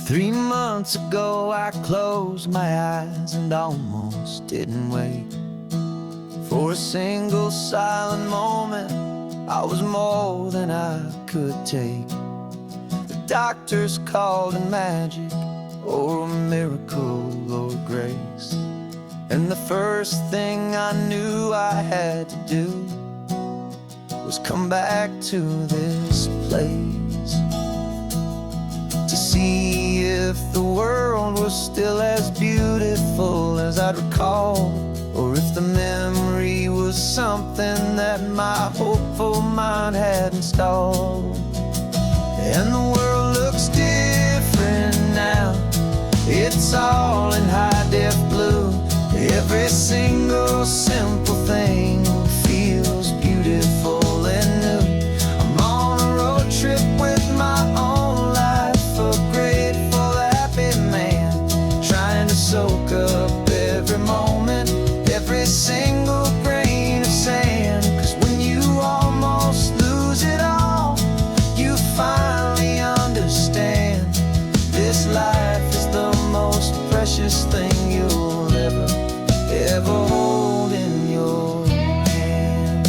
3 months ago I closed my eyes and almost didn't wait for a single silent moment. I was more than I could take. The doctors called it magic, or a miracle, or grace. And the first thing I knew I had to do was come back to this place, to see if the world was still as beautiful as I'd recall, or if the memory was something that my hopeful mind had installed. And the world looks different now. It's all in high-def blue. Every single simple thing feels beautiful and new. I'm on a road trip with my own life, a grateful, happy man, trying to soak up every moment, every single grain of sand. 'Cause when you almost lose it all, you finally understand this life is the most precious thing you'll ever hold in your hand.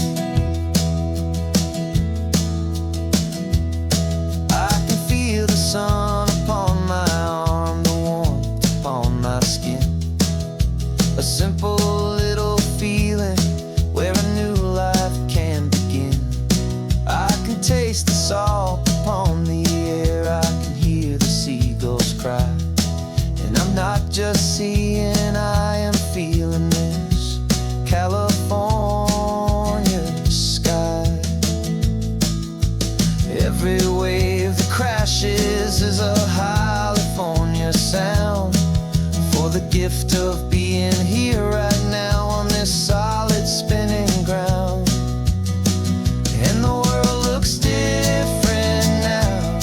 I can feel the sun upon my arm, the warmth upon my skin, a simple little feeling where a new life can begin. I can taste the salt upon the air, I can hear the seagulls cry, and I'm not just seeing, I am feeling this California sky. Every wave that crashes is a California sound, for the gift of being here right now on this solid spinning ground. And the world looks different now.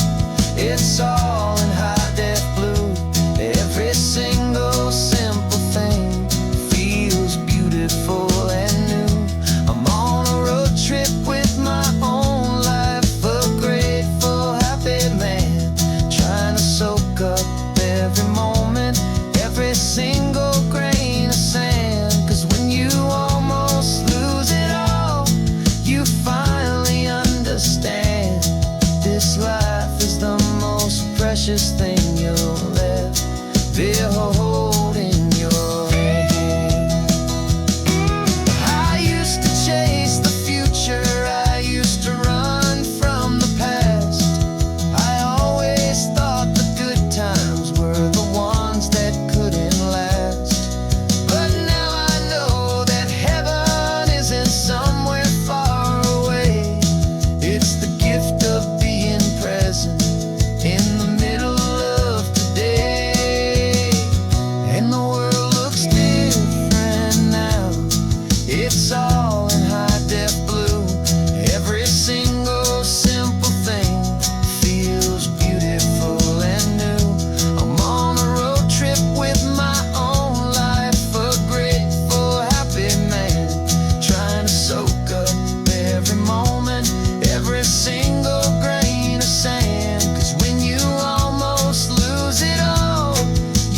It's all in high-def blue. Every single simple thing feels beautiful and new. I'm on a road trip with my own life, a grateful, happy man, trying to soak up every moment, every single grain of sand. 'Cause when you almost lose it all, you finally understand this life is the most precious thing you'll ever hold in your hand. I used to chase the future, I used to run from the past. I always thought the good times were the ones that couldn't last. But now I know that heaven isn't somewhere far away. It's the gift of being present in the middle of today. And the world looks different now. It's all in high-def blue. Every single simple thing feels beautiful and new. I'm on a road trip with my own life, a grateful, happy man, trying to soak up every moment, every single grain of sand. 'Cause when you almost lose it all,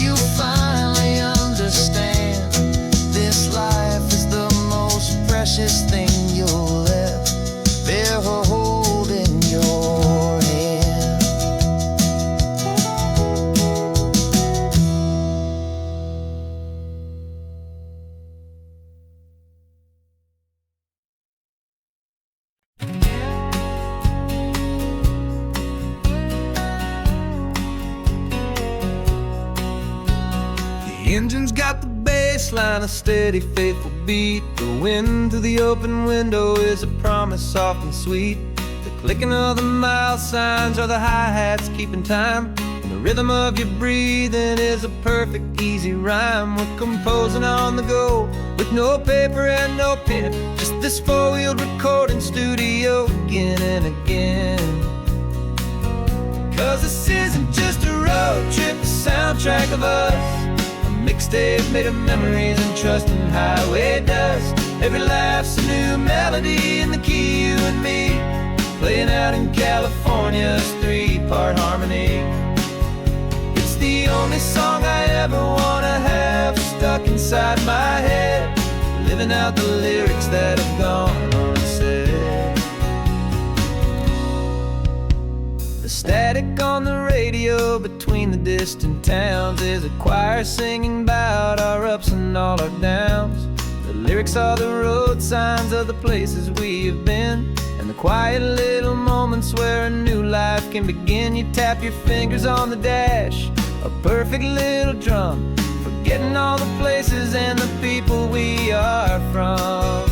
you finally understand this life is the most precious thing you'll ever hold in your hand. The engine's got the bass line, a steady, faithful beat. The wind through the open window is a promise soft and sweet. The clicking of the mile signs are the hi-hats keeping time, and the rhythm of your breathing is a perfect, easy rhyme. We're composing on the go with no paper and no pen, just this four-wheeled recording studio again and again. 'Cause this isn't just a road trip, the soundtrack of us, a mixtape made of memories and trust and highway dust. Every laugh's a new melody in the key, you and me, playing out in California's three-part harmony. It's only song I ever wanna have stuck inside my head, living out the lyrics that have gone unsaid. The static on the radio between the distant towns is a choir singing about our ups and all our downs. The lyrics are the road signs of the places we have been, and the quiet little moments where a new life can begin. You tap your fingers on the dash, a perfect little drum, forgetting all the places and the people we are from.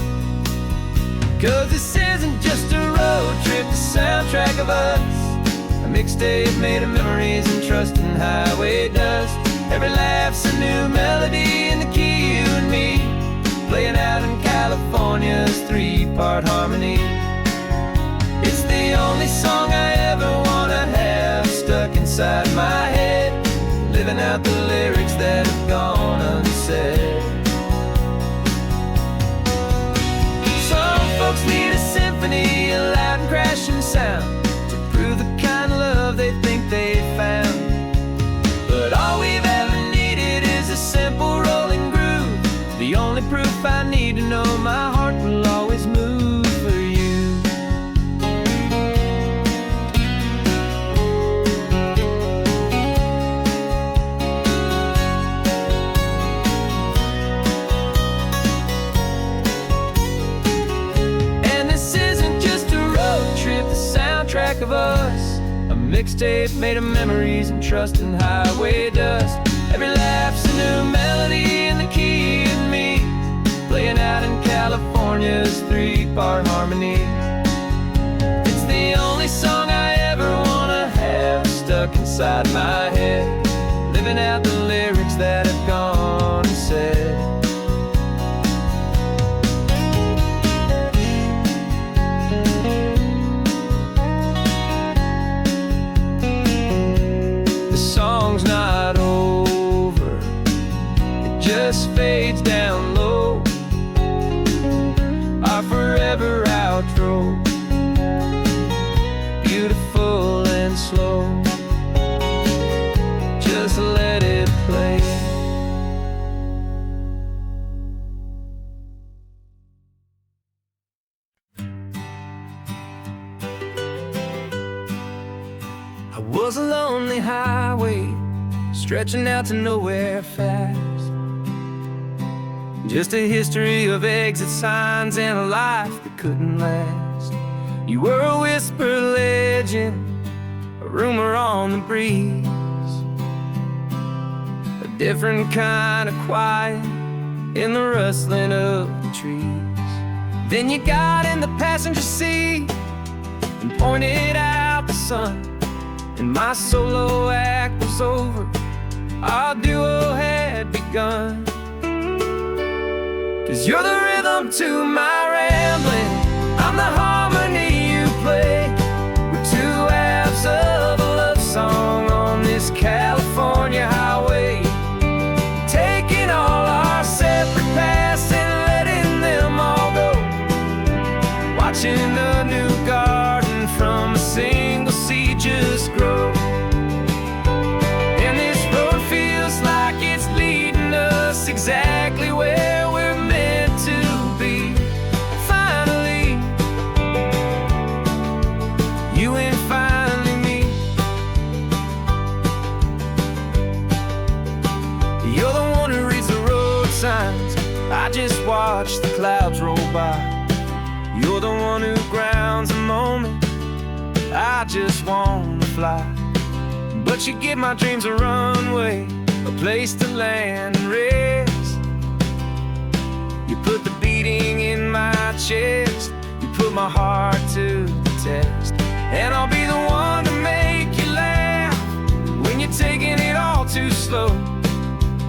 'Cause this isn't just a road trip, the soundtrack of us, a mixtape made of memories and trust in highway dust. Every laugh's a new melody in the key, you and me, playing out in California's 3-part harmony. It's the only song I ever wanna have stuck inside my head, living out the lyrics that have gone unsaid. Some folks need a symphony, a loud and crashing sound, to prove the kind of love they think they found. But all we've ever needed is a simple rolling groove, the only proof I need to know my heart will always move for you. And this isn't just a road trip, the soundtrack of us, a mixtape made of memories and trust in highway dust. Every laugh's a new melody in the key and me, playing out in California's 3-part harmony. It's the only song I ever wanna have stuck inside my head, living out the lyrics that have gone unsaid. The song's not over, it just fades down low, our forever outro, beautiful and slow. Just let it play. I was a lonely highway, stretching out to nowhere fast. Just a history of exit signs and a life that couldn't last. You were a whisper legend, a rumor on the breeze, a different kind of quiet in the rustling of the trees. Then you got in the passenger seat and pointed out the sun, and my solo act was over, our duo had begun. 'Cause you're the rhythm to my rambling, I'm the harmony you play. We're two halves of a love song on this California highway, taking all our separate paths and letting them all go, watching a new garden from a single seed just grow. And this road feels like it's leading us exactly where we're meant to be. Finally, you and finally me. You're the one who reads the road signs, I just watch the clouds roll by. You're the one who grounds a moment, I just wanna fly. But you give my dreams a runway, a place to land and rest. You put the beating in my chest, you put my heart to the test. And I'll be the one to make you laugh when you're taking it all too slow.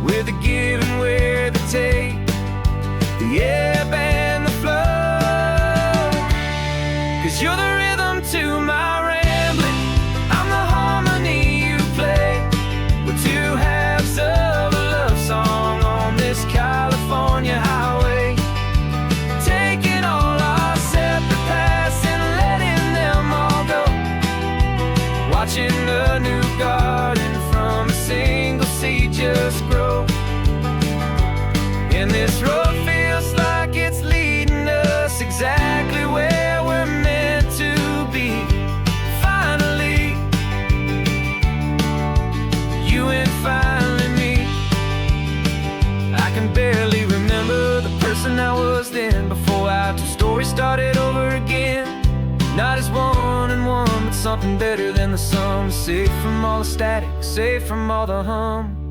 We're the give and we're the take, the ebb and the flow. 'Cause you're the rhythm to my rambling, I'm the harmony you play. We're two halves of a love song on this California highway, taking all our separate paths and letting them all go, watching a new garden from a single seed Not as one and one, but something better than the sum. Safe from all the static, safe from all the hum.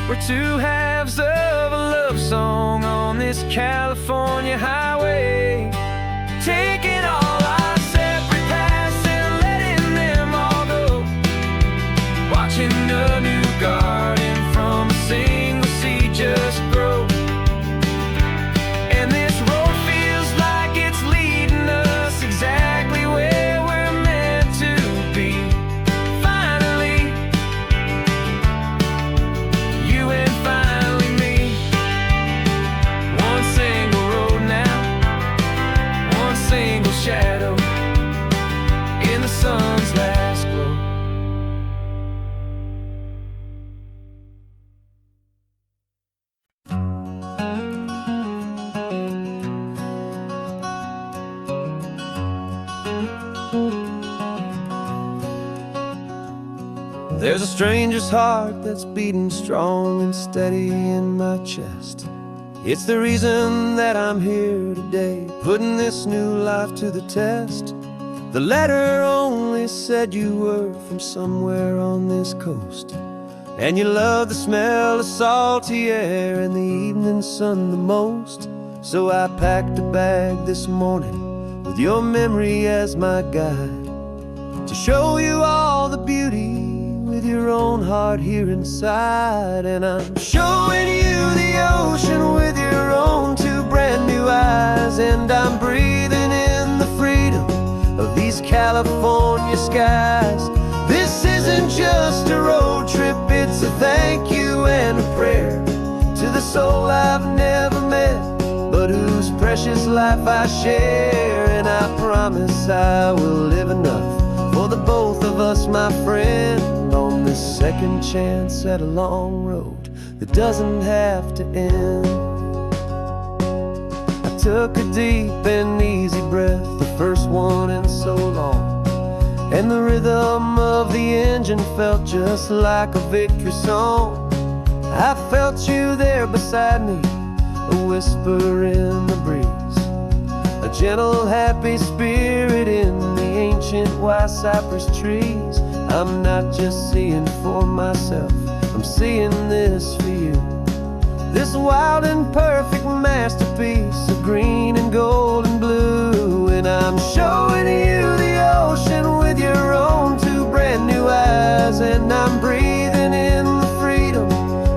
We're two halves of a love song on this California highway, taking all our separate paths and letting them all go, watching a new garden from a single seed just grow. And this road feels like it's leading us exactly where we're meant to be. Finally, you and finally me. One single road now, one single shadow in the sun's last glow. There's a stranger's heart that's beating strong and steady in my chest. It's the reason that I'm here today, putting this new life to the test. The letter only said you were from somewhere on this coast, and you love the smell of salty air and the evening sun the most. So I packed a bag this morning with your memory as my guide, to show you all the beauty with your own heart here inside. And I'm showing you the ocean with your own two brand new eyes, and I'm breathing in the freedom of these California skies. This isn't just a road trip, it's a thank you and a prayer to the soul I've never met, but whose precious life I share. And I promise I will live enough for the both of us, my friend, on this second chance at a long road that doesn't have to end. I took a deep and easy breath, the first one in so long, and the rhythm of the engine felt just like a victory song. I felt you there beside me, a whisper in the breeze, a gentle happy spirit in the ancient white cypress trees. I'm not just seeing for myself, I'm seeing this for you, this wild and perfect masterpiece of green and gold and blue. And I'm showing you the ocean with your own two brand new eyes, and I'm breathing in the freedom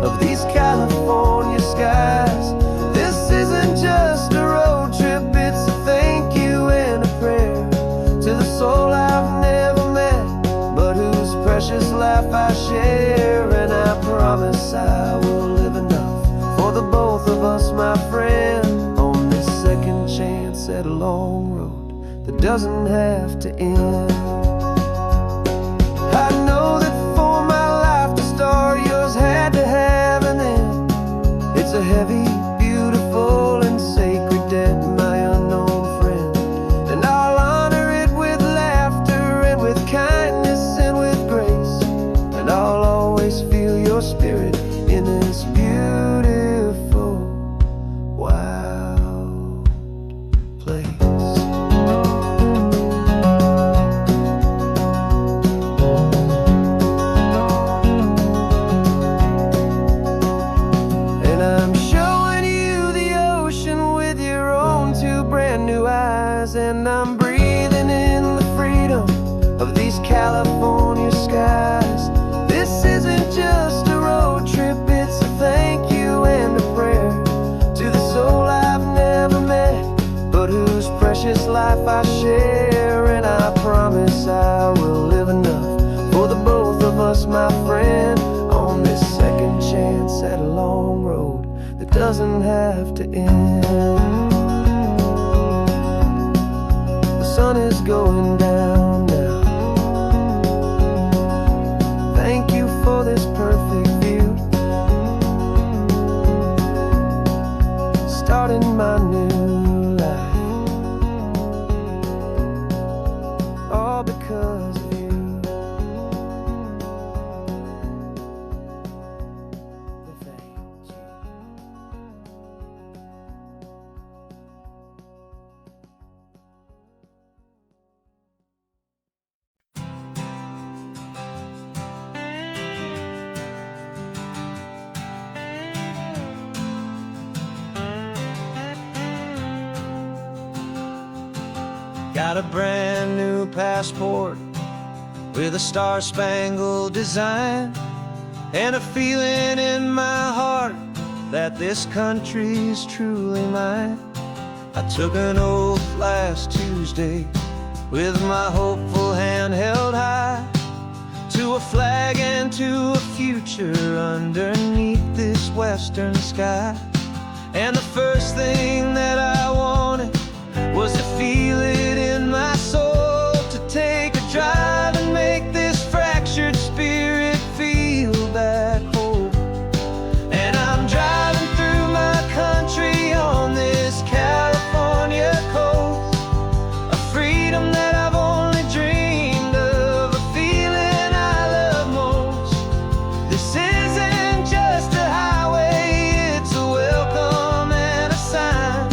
of these California skies. This isn't just a road trip, it's a thank you and a prayer to the soul I've never met, but whose precious life I share. And I promise I will live enough for the both of us, my friend, on this second chance at a long road that doesn't have to end. I know that for my life to start, yours had to have an end. It's a heavy, beautiful, and sacred debt, my unknown friend, and I'll honor it with laughter and with kindness and with grace, and I'll always feel your spirit in this beautiful, wild place. And I'm showing you the ocean with your own two brand new eyes, and I'm breathing in the freedom of these California skies. This isn't just a road trip, it's a thank you and a prayer to the soul I've never met, but whose precious life I share. And I promise I will live enough for the both of us, my friend, on this second chance at a long road that doesn't have to end. The sun is going down now. Thank you for this perfect view, starting my new life. Got a brand new passport with a star-spangled design, and a feeling in my heart that this country's truly mine. I took an oath last Tuesday with my hopeful hand held high, to a flag and to a future underneath this western sky. And the first thing that I wanted was to feel it in my soul, to take a drive and make this fractured spirit feel back home. And I'm driving through my country on this California coast, a freedom that I've only dreamed of, a feeling I love most. This isn't just a highway, it's a welcome and a sign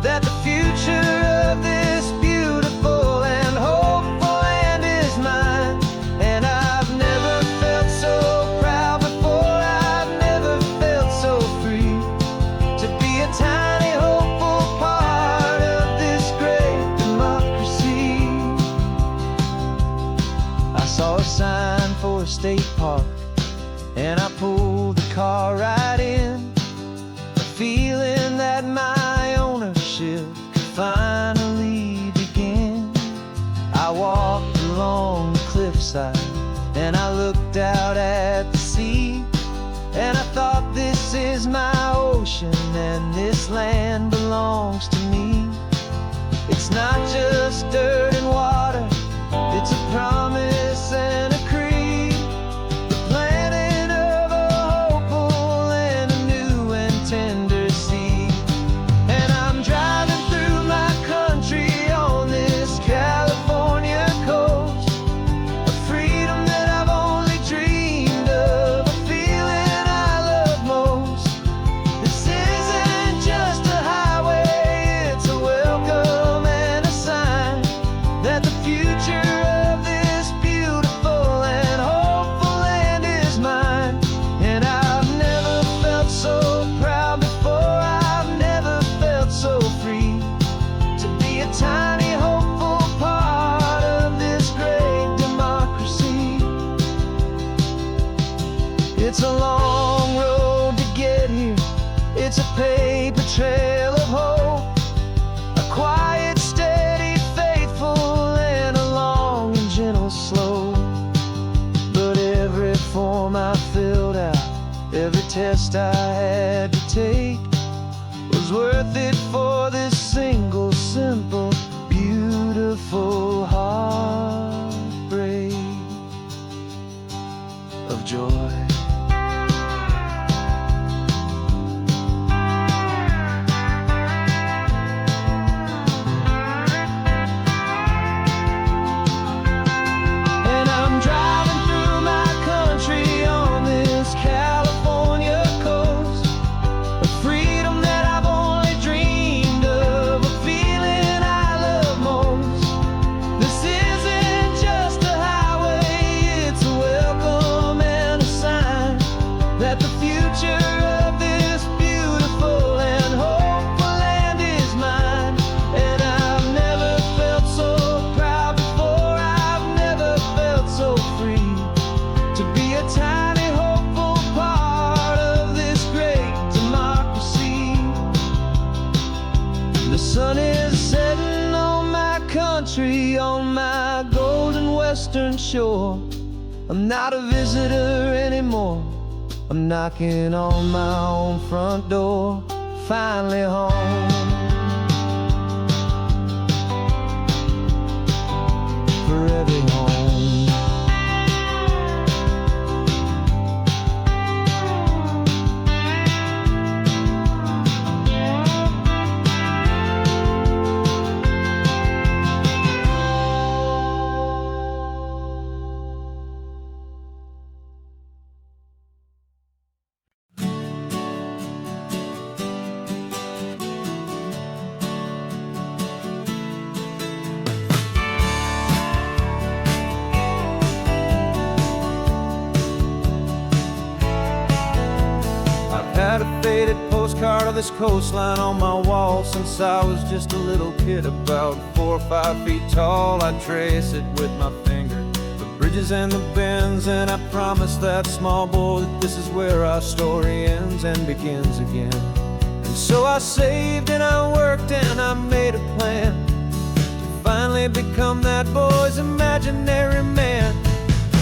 that the future of this beautiful and hopeful land is mine. And I've never felt so proud before, I've never felt so free, to be a tiny hopeful part of this great democracy. I saw a sign for a state park, and I pulled the car right in, a feeling that my ownership could finally begin. I walked along the cliffside and I looked out at the sea, and I thought, this is my ocean and this land belongs to me. It's not just dirt and water, it's a promise and a creed, the planting of a hopeful and a new and tender seed. And I'm driving through my country on this California coast, a freedom that I've only dreamed of, a feeling I love most. This isn't just a highway, it's a welcome and a sign that the future of this beautiful and hopeful land is mine. And I've never felt so proud before, I've never felt so free, to be a tiny hopeful part of this great democracy. It's a long road to get here, it's a paper trail of hope, a quiet, steady, faithful, and a long and gentle slope. But every form I filled out, every test I had to take, was worth it for this single, simple, beautiful heartbreak of joy. And I'm driving through my country on this California coast, a freedom that I've only dreamed of, a feeling I love most. This isn't just a highway, it's a welcome and a sign that the future of this beautiful and hopeful land is mine. And I've never felt so proud before, I've never felt so free, to be a tiny hopeful part of this great democracy. The sun is setting on my country, on my golden western shore. I'm not a visitor anymore, I'm knocking on my own front door, finally home. Forever home. of this coastline on my wall since I was just a little kid, about 4 or 5 feet tall. I'd trace it with my finger, the bridges and the bends, and I promised that small boy that this is where our story ends and begins again. And so I saved and I worked and I made a plan to finally become that boy's imaginary man.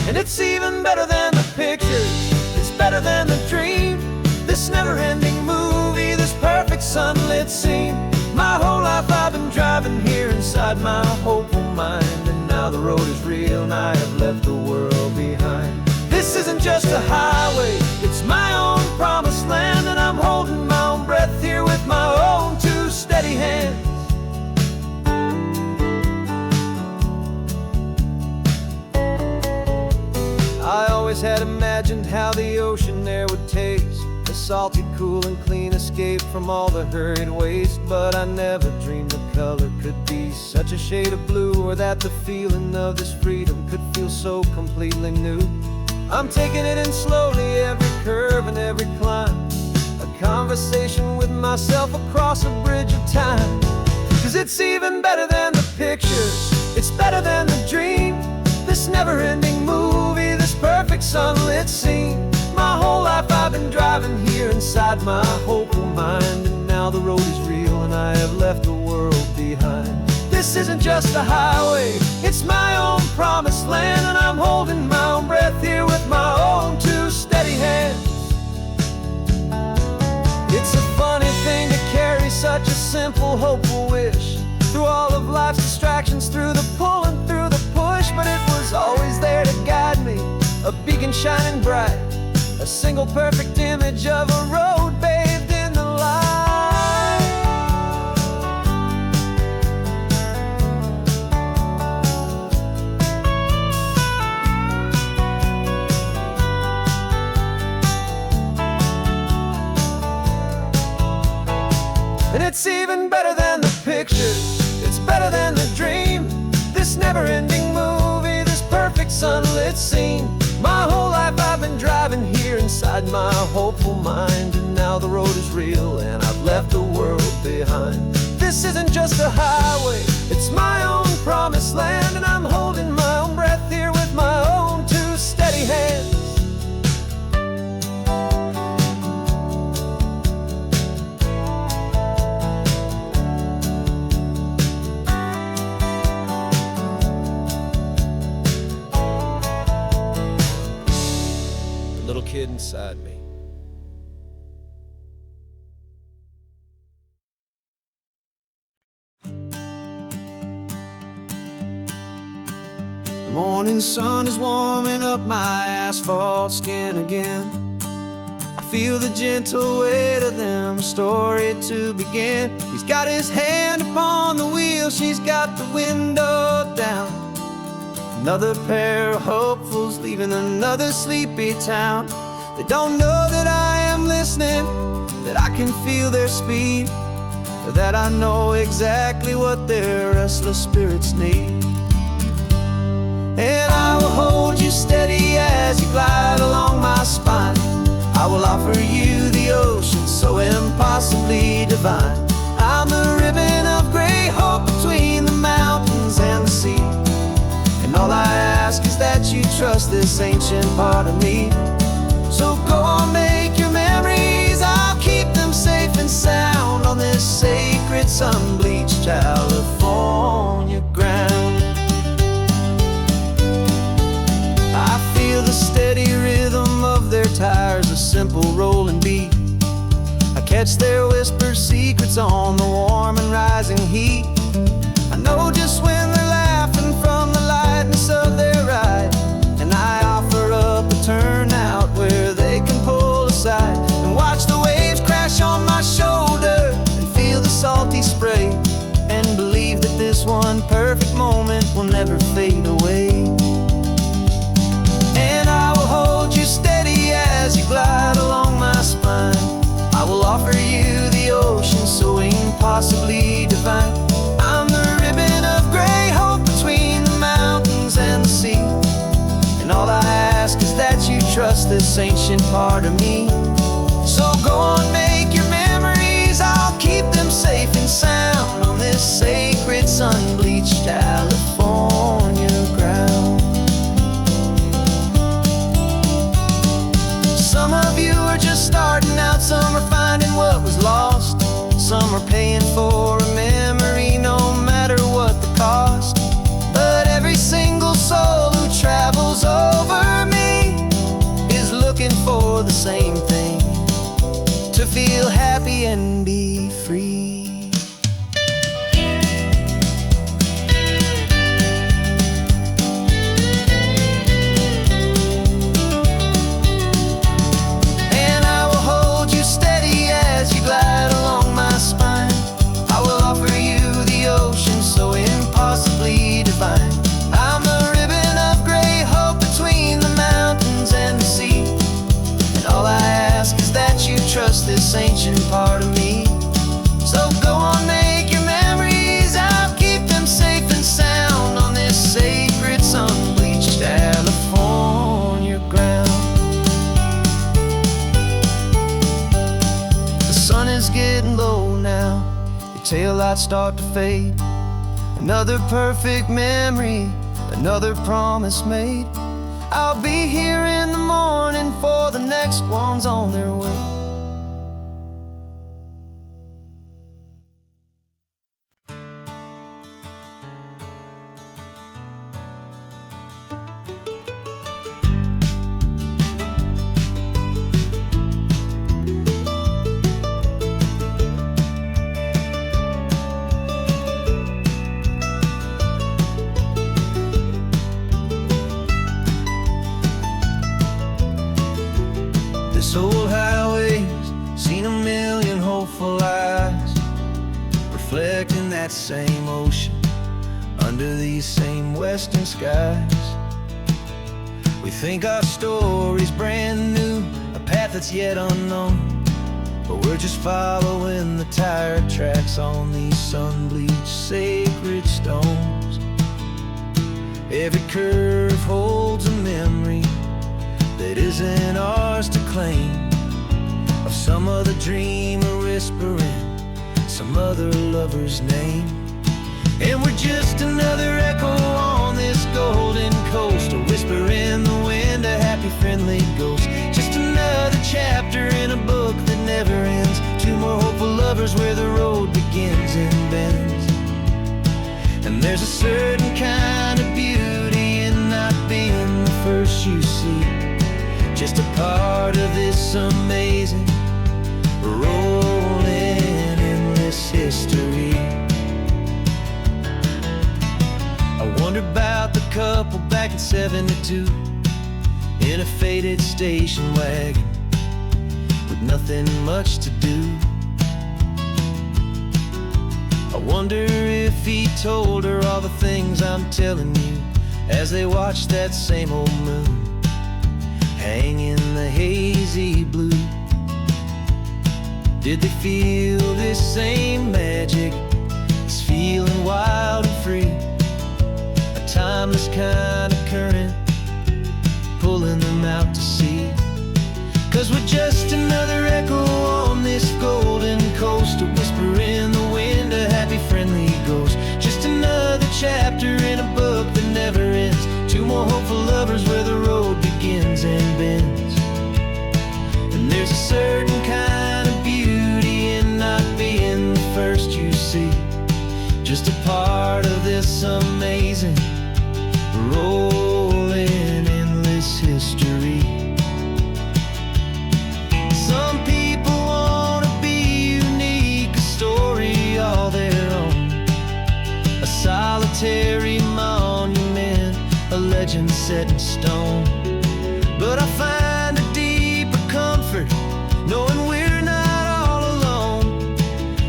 And it's even better than the pictures, it's better than the dream, this never-ending movie, this perfect sunlit scene. My whole life I've been driving here inside my hopeful mind, and now the road is real and I have left the world behind. This isn't just a highway, it's my own promised land, and I'm holding my own breath here with my own two steady hands. I always had imagined how the ocean there would taste, a salty, cool and clean escape from all the hurried waste. But I never dreamed the color could be such a shade of blue, or that the feeling of this freedom could feel so completely new. I'm taking it in slowly, every curve and every climb, a conversation with myself across a bridge of time. 'Cause it's even better than the pictures, it's better than the dream, this never-ending movie, this perfect sunlit scene. My whole life I've been driving here inside my hopeful mind, and now the road is real and I have left the world behind. This isn't just a highway, it's my own promised land, and I'm holding my own breath here with my own two steady hands. It's a funny thing to carry such a simple, hopeful wish through all of life's distractions, through the pull and through the push, but it was always there to guide me, a beacon shining bright, a single perfect image of a road bathed in the light. And it's even better than the pictures, it's better than the dream, this never-ending movie, this perfect sunlit scene. My whole life I've been driving here inside my hopeful mind, and now the road is real and I've left the world behind. This isn't just a highway, it's my own promised land, and I'm holding my own breath here with my own two steady hands. Little kid inside me. The morning sun is warming up my asphalt skin again. I feel the gentle weight of them story to begin. He's got his hand upon the wheel, she's got the window down. Another pair of hopefuls leaving another sleepy town. They don't know that I am listening, that I can feel their speed, or that I know exactly what their restless spirits need. And I will hold you steady as you glide along my spine. I will offer you the ocean so impossibly divine. I'm the ribbon of gray hope between the mountains and the sea. And all I ask is that you trust this ancient part of me. So go on, make your memories, I'll keep them safe and sound on this sacred sun-bleached California ground. I feel the steady rhythm of their tires, a simple rolling beat. I catch their whispered secrets on the warm and rising heat. I know just when they're laughing from the lightness of their ride, and I offer up a turnout where they can pull aside and watch the waves crash on my shoulder and feel the salty spray, and believe that this one perfect moment will never fade away. And I will hold you steady as you glide along my spine. I will offer you the ocean so impossibly divine. I'm the ribbon of gray hope between the mountains and the sea. And all I ask is that you trust this ancient part of me. So go on, make your memories, thoughts start to fade. Another perfect memory, another promise made. I'll be here in the morning for the next ones on their way. This old highway's seen a million hopeful eyes, reflecting that same ocean under these same western skies. We think our story's brand new, a path that's yet unknown, but we're just following the tire tracks on these sun-bleached sacred stones. Every curve holds a memory that isn't ours to claim, of some other dreamer whispering some other lover's name. And we're just another echo on this golden coast, a whisper in the wind, a happy friendly ghost. Just another chapter in a book that never ends. Two more hopeful lovers where the road begins and bends. And there's a certain kind of beauty in not being the first you see, just a part of this amazing, rolling endless history. I wonder about the couple back in '72 in a faded station wagon with nothing much to do. I wonder if he told her all the things I'm telling you as they watched that same old moon hang in the hazy blue. Did they feel this same magic, this feeling wild and free, a timeless kind of current pulling them out to sea? 'Cause we're just another echo on this golden coast, a whisper in the wind, a happy friendly ghost. Just another chapter in a book that never ends. Two more hopeful lovers where the road begins and bends. And there's a certain kind of beauty in not being the first you see, just a part of this amazing, rolling endless history. Some people want to be unique, a story all their own, a solitary monument, a legend set in stone. But I find a deeper comfort knowing we're not all alone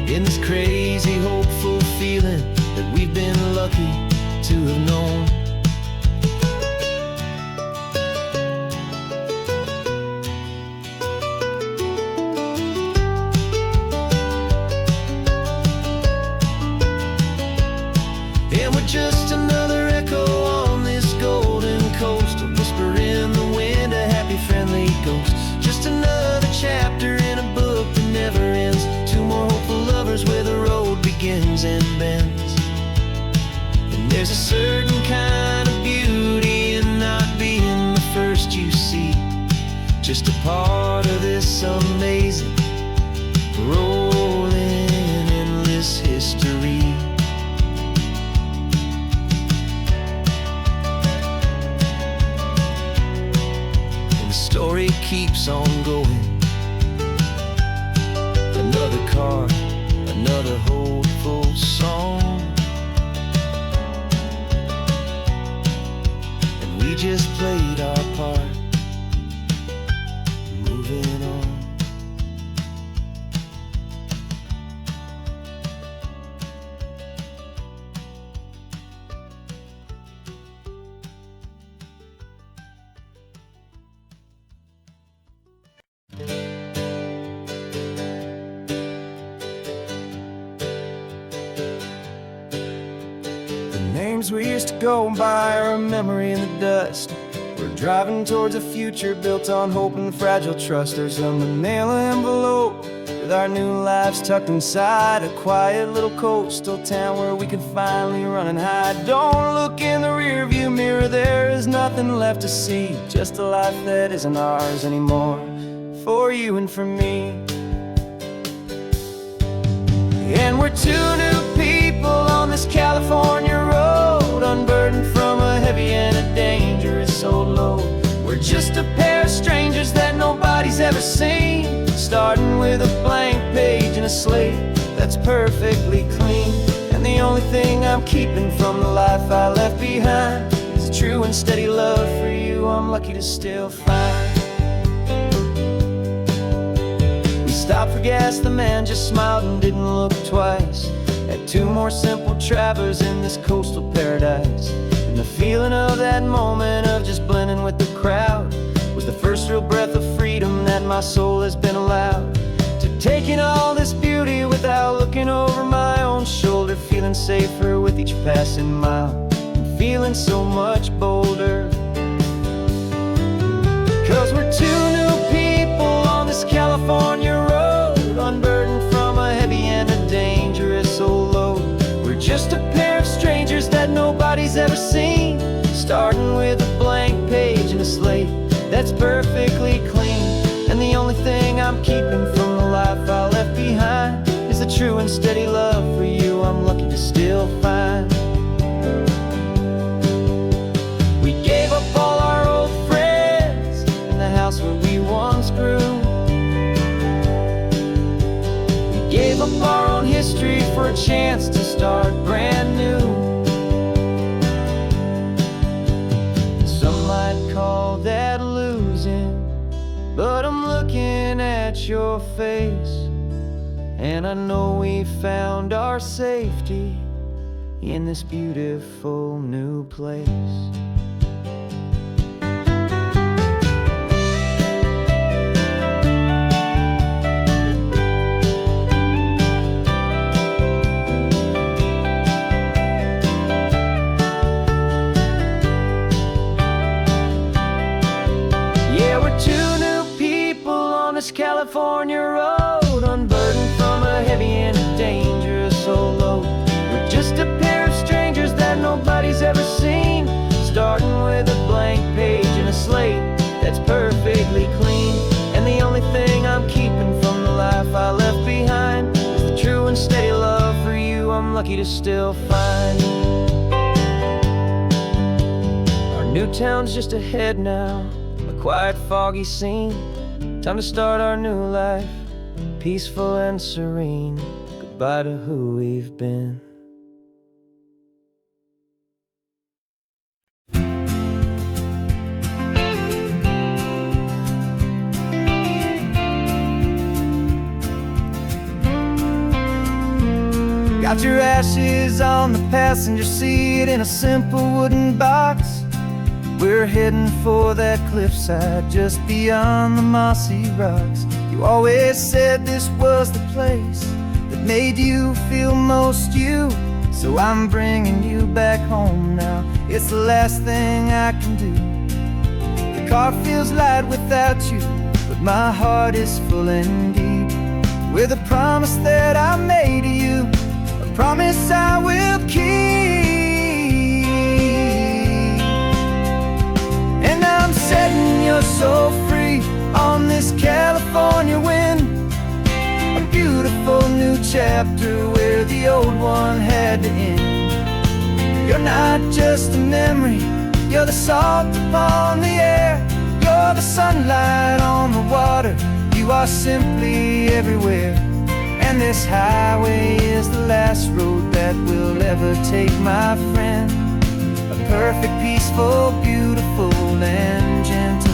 in this crazy, hopeful feeling that we've been lucky to have known. And we're just another echo on this golden coast, a whisper in the wind, a happy friendly ghost. Just another chapter in a book that never ends. Two more hopeful lovers where the road begins and bends. And there's a certain kind of beauty in not being the first you see, just a part of this amazing, rolling endless history. Story keeps on going. Another car, another hopeful song, and we just played our part, moving on. Names we used to go by are a memory in the dust. We're driving towards a future built on hope and fragile trust. There's a manila envelope with with our new lives tucked inside a quiet little coastal town where we could finally run and hide. Don't look in the rearview mirror, there is nothing left to see, just a life that isn't ours anymore, for you and for me. And we're two new people on this California road, unburdened from a heavy and a dangerous old load. We're just a pair of strangers that nobody's ever seen, starting with a blank page and a slate that's perfectly clean. And the only thing I'm keeping from the life I left behind is a true and steady love for you I'm lucky to still find. We stopped for gas, the man just smiled and didn't look twice. Had two more simple travelers in this coastal paradise. And the feeling of that moment of just blending with the crowd was the first real breath of freedom that my soul has been allowed to take in all this beauty without looking over my own shoulder, feeling safer with each passing mile and feeling so much bolder. 'Cause we're two new people on this California road, unburdened from a heavy and a dangerous old load. We're just a pair of strangers that nobody's ever seen, starting with a blank page and a slate that's perfectly clean. And the only thing I'm keeping from the life I left behind is a true and steady love for you I'm lucky to still find. We gave up all our old friends in the house where we once grew. We gave up our own history for a chance to start brand new. Some might call that losing, but I'm looking at your face, and I know we found our safety in this beautiful new place. California road, unburdened from a heavy and a dangerous old load. We're just a pair of strangers that nobody's ever seen, starting with a blank page and a slate that's perfectly clean. And the only thing I'm keeping from the life I left behind is the true and steady love for you I'm lucky to still find. Our new town's just ahead now, a quiet foggy scene. Time to start our new life, peaceful and serene. Goodbye to who we've been. Got your ashes on the passenger seat in a simple wooden box. We're heading for that cliffside just beyond the mossy rocks. You always said this was the place that made you feel most you, so I'm bringing you back home now. It's the last thing I can do. The car feels light without you, but my heart is full and deep with a promise that I made to you, a promise I will keep. I'm setting you so free on this California wind, a beautiful new chapter where the old one had to end. You're not just a memory, you're the salt upon the air, you're the sunlight on the water, you are simply everywhere. And this highway is the last road that we'll ever take, my friend. A perfect, peaceful, beautiful and gentle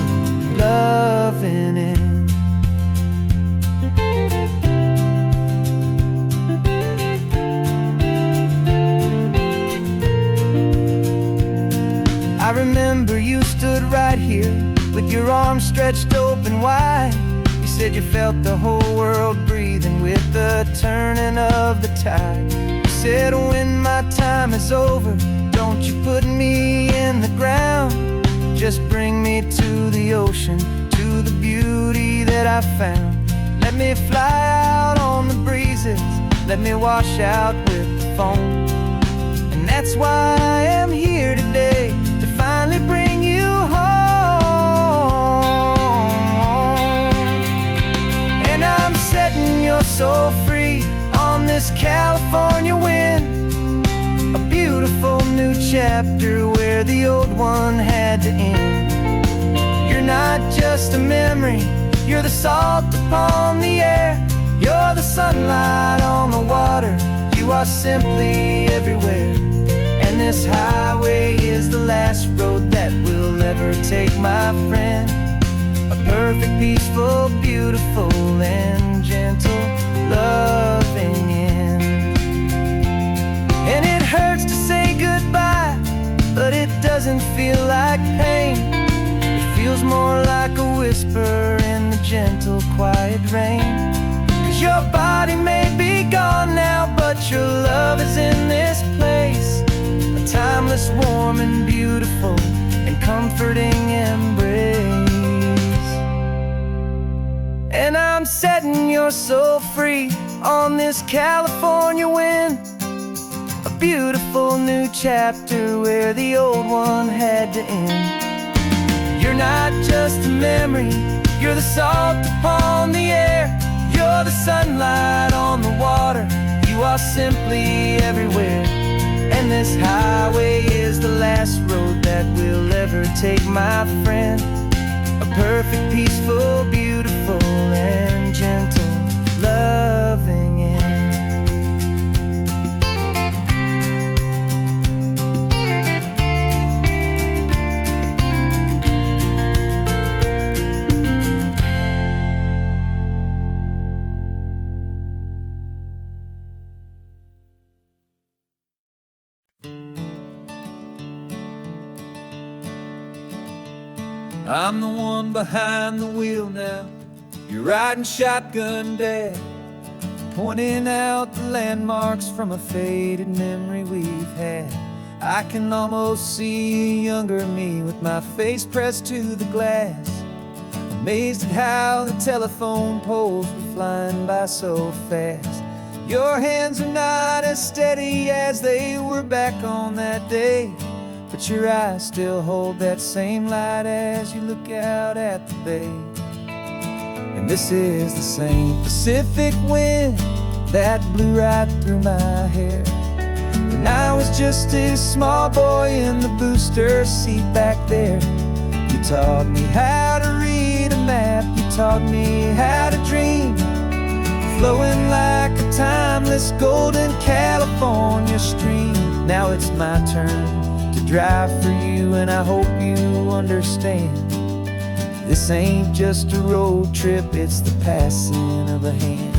loving end. I remember you stood right here with your arms stretched open wide. You said you felt the whole world breathing with the turning of the tide. You said when my time is over, don't you put me in the ground, just bring me to the ocean, to the beauty that I found. Let me fly out on the breezes, let me wash out with the foam. And that's why I am here today, to finally bring you home. And I'm setting your soul free on this California wind, a beautiful new chapter where the old one had to end. You're not just a memory, you're the salt upon the air, you're the sunlight on the water, you are simply everywhere. And this highway is the last road that we'll ever take, my friend. A perfect, peaceful, beautiful, and gentle, loving end. And it hurts to say goodbye, but it doesn't feel like pain. It feels more like a whisper in the gentle, quiet rain. 'Cause your body may be gone now, but your love is in this place, a timeless, warm, and beautiful, and comforting embrace. And I'm setting your soul free on this California wind, a beautiful new chapter where the old one had to end. You're not just a memory, you're the salt upon the air, you're the sunlight on the water, you are simply everywhere. And this highway is the last road that we'll ever take, my friend. A perfect, peaceful, beautiful, and gentle, loving end. I'm the one behind the wheel now, you're riding shotgun, Dad, pointing out the landmarks from a faded memory we've had. I can almost see a younger me with my face pressed to the glass, amazed at how the telephone poles were flying by so fast. Your hands are not as steady as they were back on that day, but your eyes still hold that same light as you look out at the bay. And this is the same Pacific wind that blew right through my hair when I was just a small boy in the booster seat back there. You taught me how to read a map, you taught me how to dream, flowing like a timeless golden California stream. Now it's my turn to drive for you, and I hope you understand. This ain't just a road trip, it's the passing of a hand.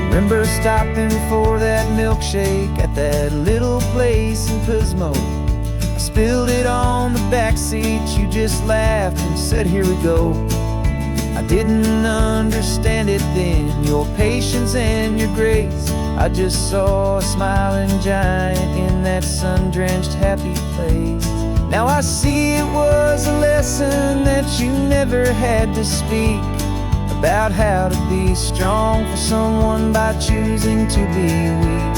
Remember stopping for that milkshake at that little place in Pismo? I spilled it on the back seat, you just laughed and said, "Here we go." I didn't understand it then, your patience and your grace. I just saw a smiling giant in that sun-drenched happy place. Now I see it was a lesson that you never had to speak, about how to be strong for someone by choosing to be weak.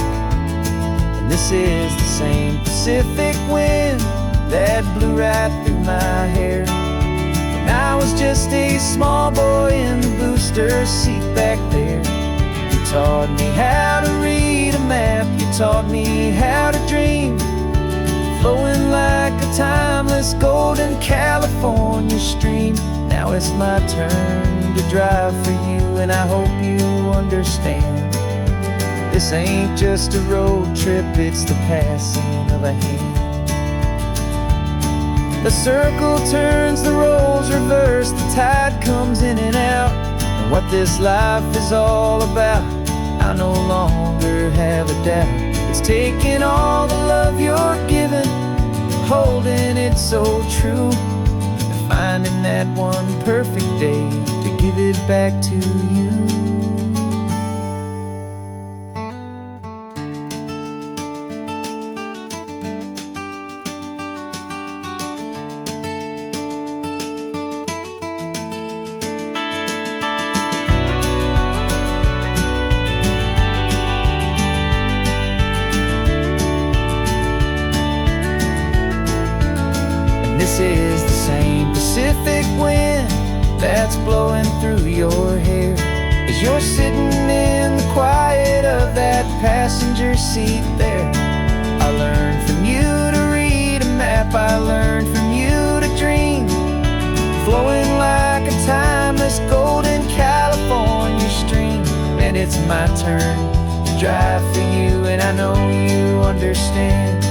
And this is the same Pacific wind that blew right through my hair when I was just a small boy in the booster seat back there. You taught me how to read a map, you taught me how to dream, flowing like a timeless golden California stream. Now it's my turn to drive for you, and I hope you understand. This ain't just a road trip, it's the passing of a hand. The circle turns, the roles reverse, the tide comes in and out. And what this life is all about, I no longer have a doubt. It's taking all the love you're given, holding it so true, and finding that one perfect day to give it back to you. that's blowing through your hair as you're sitting in the quiet of that passenger seat there. I learned from you to read a map, I learned from you to dream, flowing like a timeless golden California stream. And it's my turn to drive for you, and I know you understand.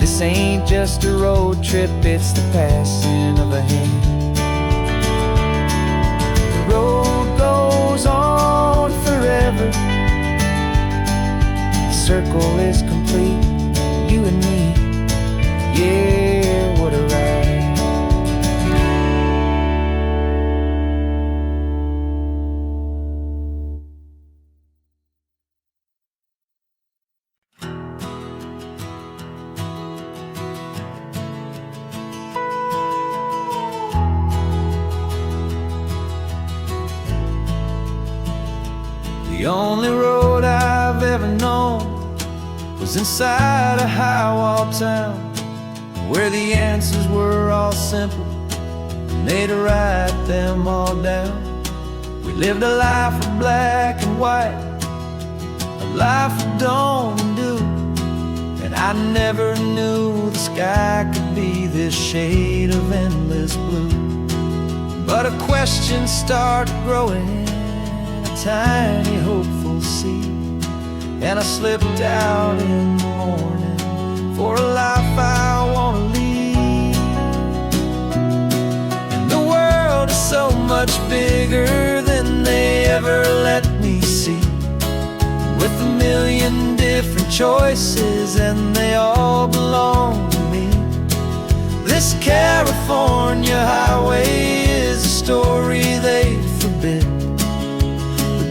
This ain't just a road trip, it's the passing of a hand. The road goes on forever, the circle is complete, you and me, yeah, what a ride. The only road I've ever known was inside a high-wall town, where the answers were all simple and they'd write them all down. We lived a life of black and white, a life of dawn and dew, and I never knew the sky could be this shade of endless blue. But a question started growing, tiny hopeful seed, and I slipped out in the morning for a life I want to lead. And the world is so much bigger than they ever let me see, with a million different choices and they all belong to me. This California highway is a story they forbid,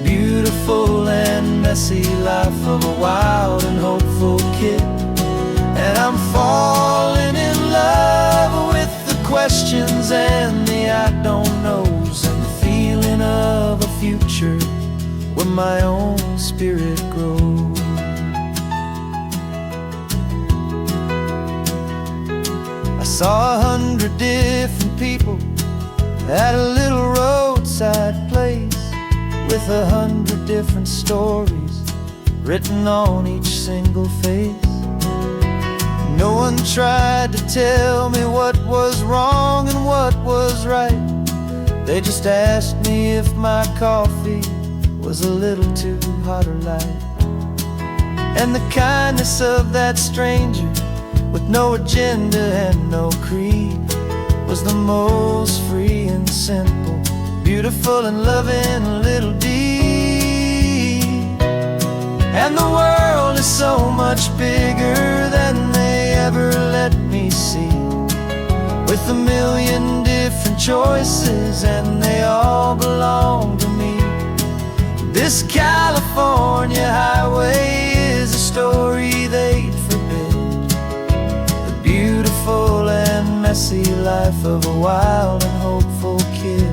beautiful and messy life of a wild and hopeful kid. And I'm falling in love with the questions and the I don't knows, and the feeling of a future where my own spirit grows. I saw 100 different people at a little roadside place, with 100 different stories written on each single face. No one tried to tell me what was wrong and what was right. They just asked me if my coffee was a little too hot or light. And the kindness of that stranger, with no agenda and no creed, was the most free and simple, beautiful and loving little deed. And the world is so much bigger than they ever let me see, with a million different choices and they all belong to me. This California highway is a story they'd forbid, the beautiful and messy life of a wild and hopeful kid.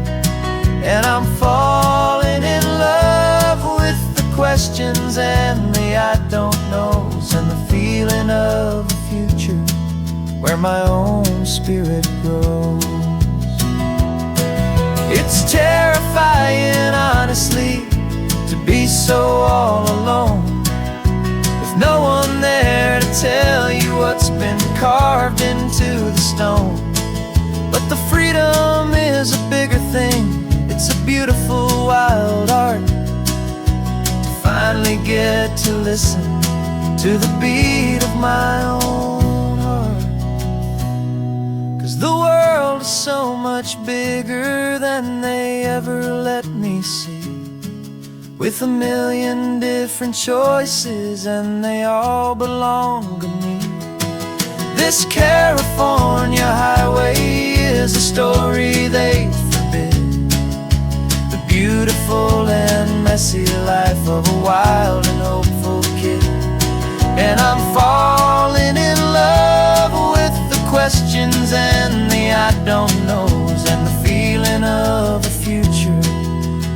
And I'm falling in love with the questions and the I don't knows, and the feeling of a future where my own spirit grows. It's terrifying, honestly, to be so all alone, with no one there to tell you what's been carved into the stone. But the freedom is a bigger thing, it's a beautiful wild art, to finally get to listen to the beat of my own heart. 'Cause the world is so much bigger than they ever let me see, with a million different choices and they all belong to me. This California highway is a story they forbid, the beautiful and messy life of a wild and hopeful kid. And I'm falling in love with the questions and the I don't knows, and the feeling of a future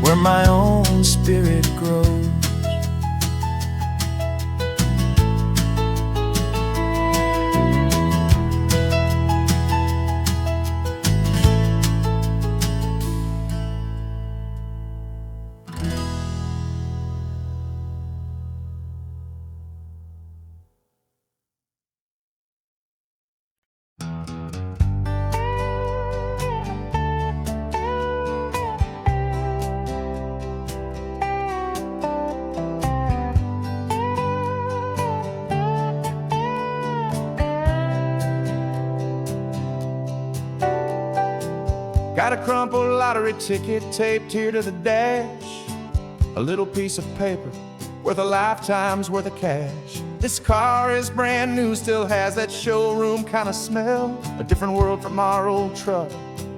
where my own spirit grows. Got a crumpled lottery ticket taped here to the dash, a little piece of paper worth a lifetime's worth of cash. This car is brand new, still has that showroom kind of smell, a different world from our old truck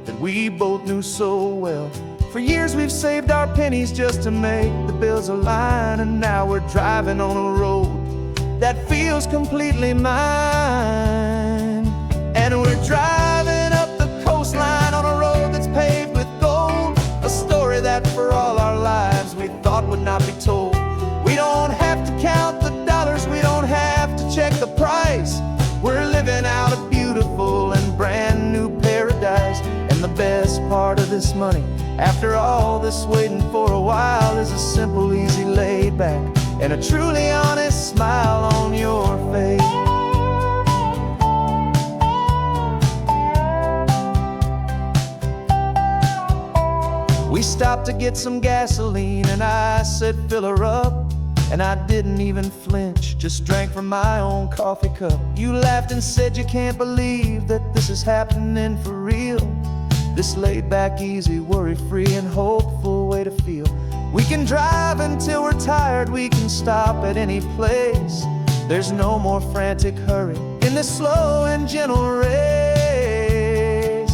that we both knew so well. For years we've saved our pennies just to make the bills align, and now we're driving on a road that feels completely mine. And we're driving up the coastline on a road that's paved with gold, a story that for all our lives we thought would not be told. We don't have to count the dollars, we don't have to check the price. We're living out a beautiful and brand new paradise. And the best part of this money, after all this waiting for a while, is a simple, easy, laid back, and a truly honest smile on your face. We stopped to get some gasoline, and I said, fill her up. And I didn't even flinch, just drank from my own coffee cup. You laughed and said you can't believe that this is happening for real. This laid back, easy, worry-free and hopeful way to feel. We can drive until we're tired, we can stop at any place. There's no more frantic hurry in this slow and gentle race.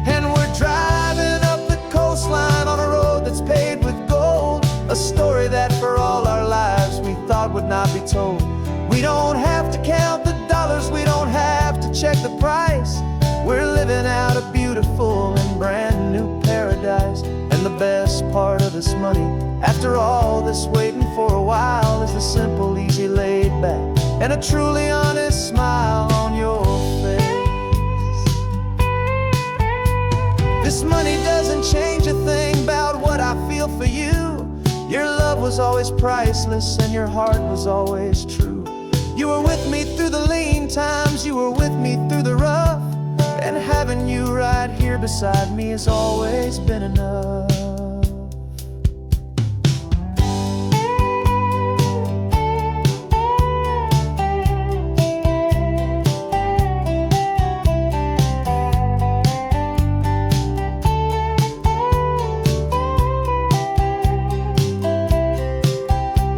And we're driving up the coastline on a road that's paved with gold, a story that for all our lives we thought would not be told. We don't have to count the dollars, we don't have to check the price. We're living out a beautiful and brand new paradise. And the best part of this money, after all this waiting for a while, is the simple, easy, laid back, and a truly honest smile on your face. This money doesn't change a thing about what I feel for you. Your love was always priceless and your heart was always true. You were with me through the lean times, you were with me through the rough, and having you right here beside me has always been enough.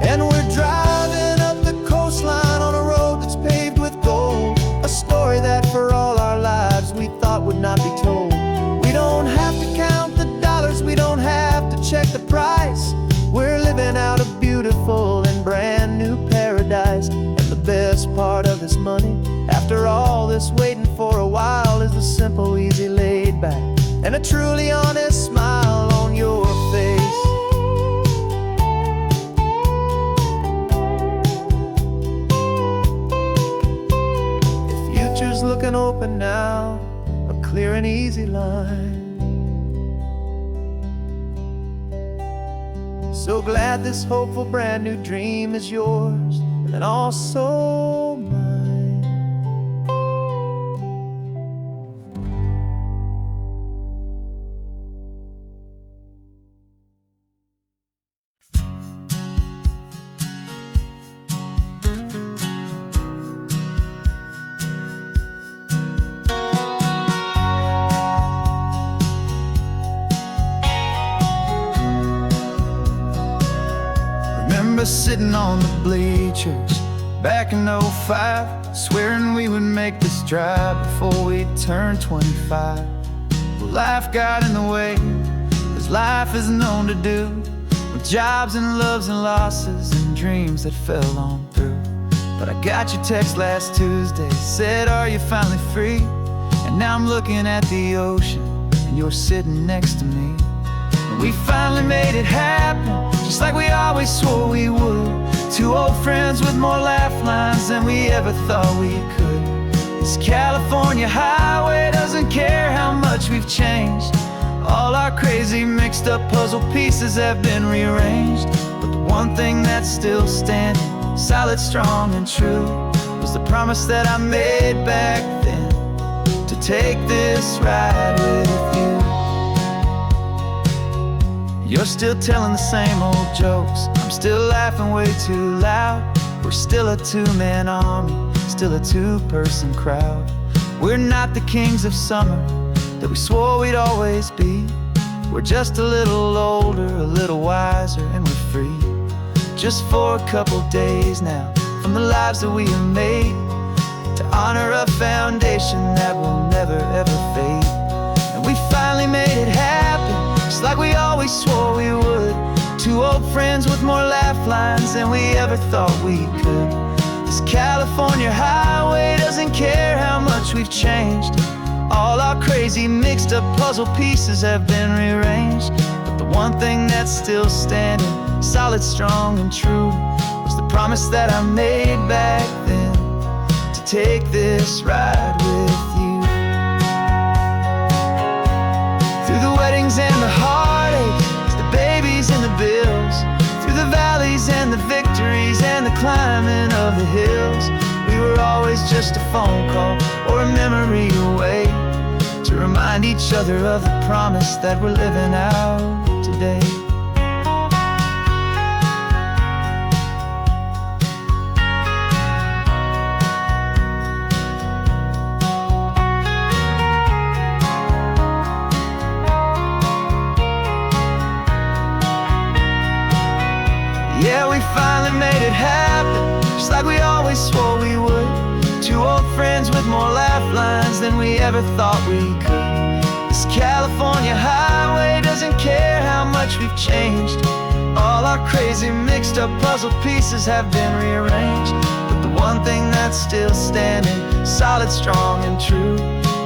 And we're driving up the coastline on a road that's paved with gold, a story that for all our lives we thought would not be told. We don't have to count the dollars, we don't have to check the price. We're living out a beautiful and brand new paradise. And the best part of this money, after all this waiting for a while, is the simple, easy, laid back, and a truly honest smile on your face. The future's looking open now, a clear and easy line. So glad this hopeful brand new dream is yours and also mine. Remember sitting on the bleachers back in '05, swearing we would make this drive before we turned 25. Well, life got in the way, as life is known to do, with jobs and loves and losses and dreams that fell on through. But I got your text last Tuesday, said, are you finally free? And now I'm looking at the ocean, and you're sitting next to me. And we finally made it happen, just like we always swore we would. Two old friends with more laugh lines than we ever thought we could. This California highway doesn't care how much we've changed. All our crazy mixed up puzzle pieces have been rearranged. But the one thing that's still standing, solid, strong and true, was the promise that I made back then, to take this ride with you. You're still telling the same old jokes, I'm still laughing way too loud. We're still a two-man army, still a two-person crowd. We're not the kings of summer, that we swore we'd always be. We're just a little older, a little wiser, and we're free. Just for a couple days now, from the lives that we have made, to honor a foundation that will never ever fade. And we finally made it happen, just like we always swore we would. Two old friends with more laugh lines than we ever thought we could. This California highway doesn't care how much we've changed. All our crazy mixed up puzzle pieces have been rearranged, but the one thing that's still standing, solid, strong, and true, was the promise that I made back then, to take this ride with you. Through the weddings and the heartaches, the babies and the bills, through the valleys and the victories and the climbing of the hills, we were always just a phone call or a memory away, to remind each other of the promise that we're living out today. Yeah, we finally made it happen, just like we always swore we would. Two old friends with more laugh lines than we ever thought we could. This California highway doesn't care how much we've changed. All our crazy mixed up puzzle pieces have been rearranged, but the one thing that's still standing, solid, strong, and true,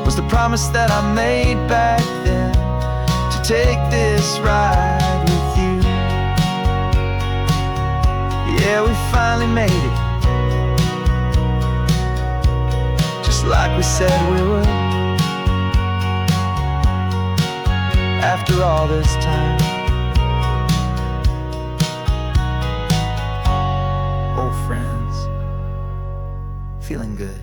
was the promise that I made back then, to take this ride with you. Yeah, we finally made it, just like we said we would. After all this time, old friends, feeling good.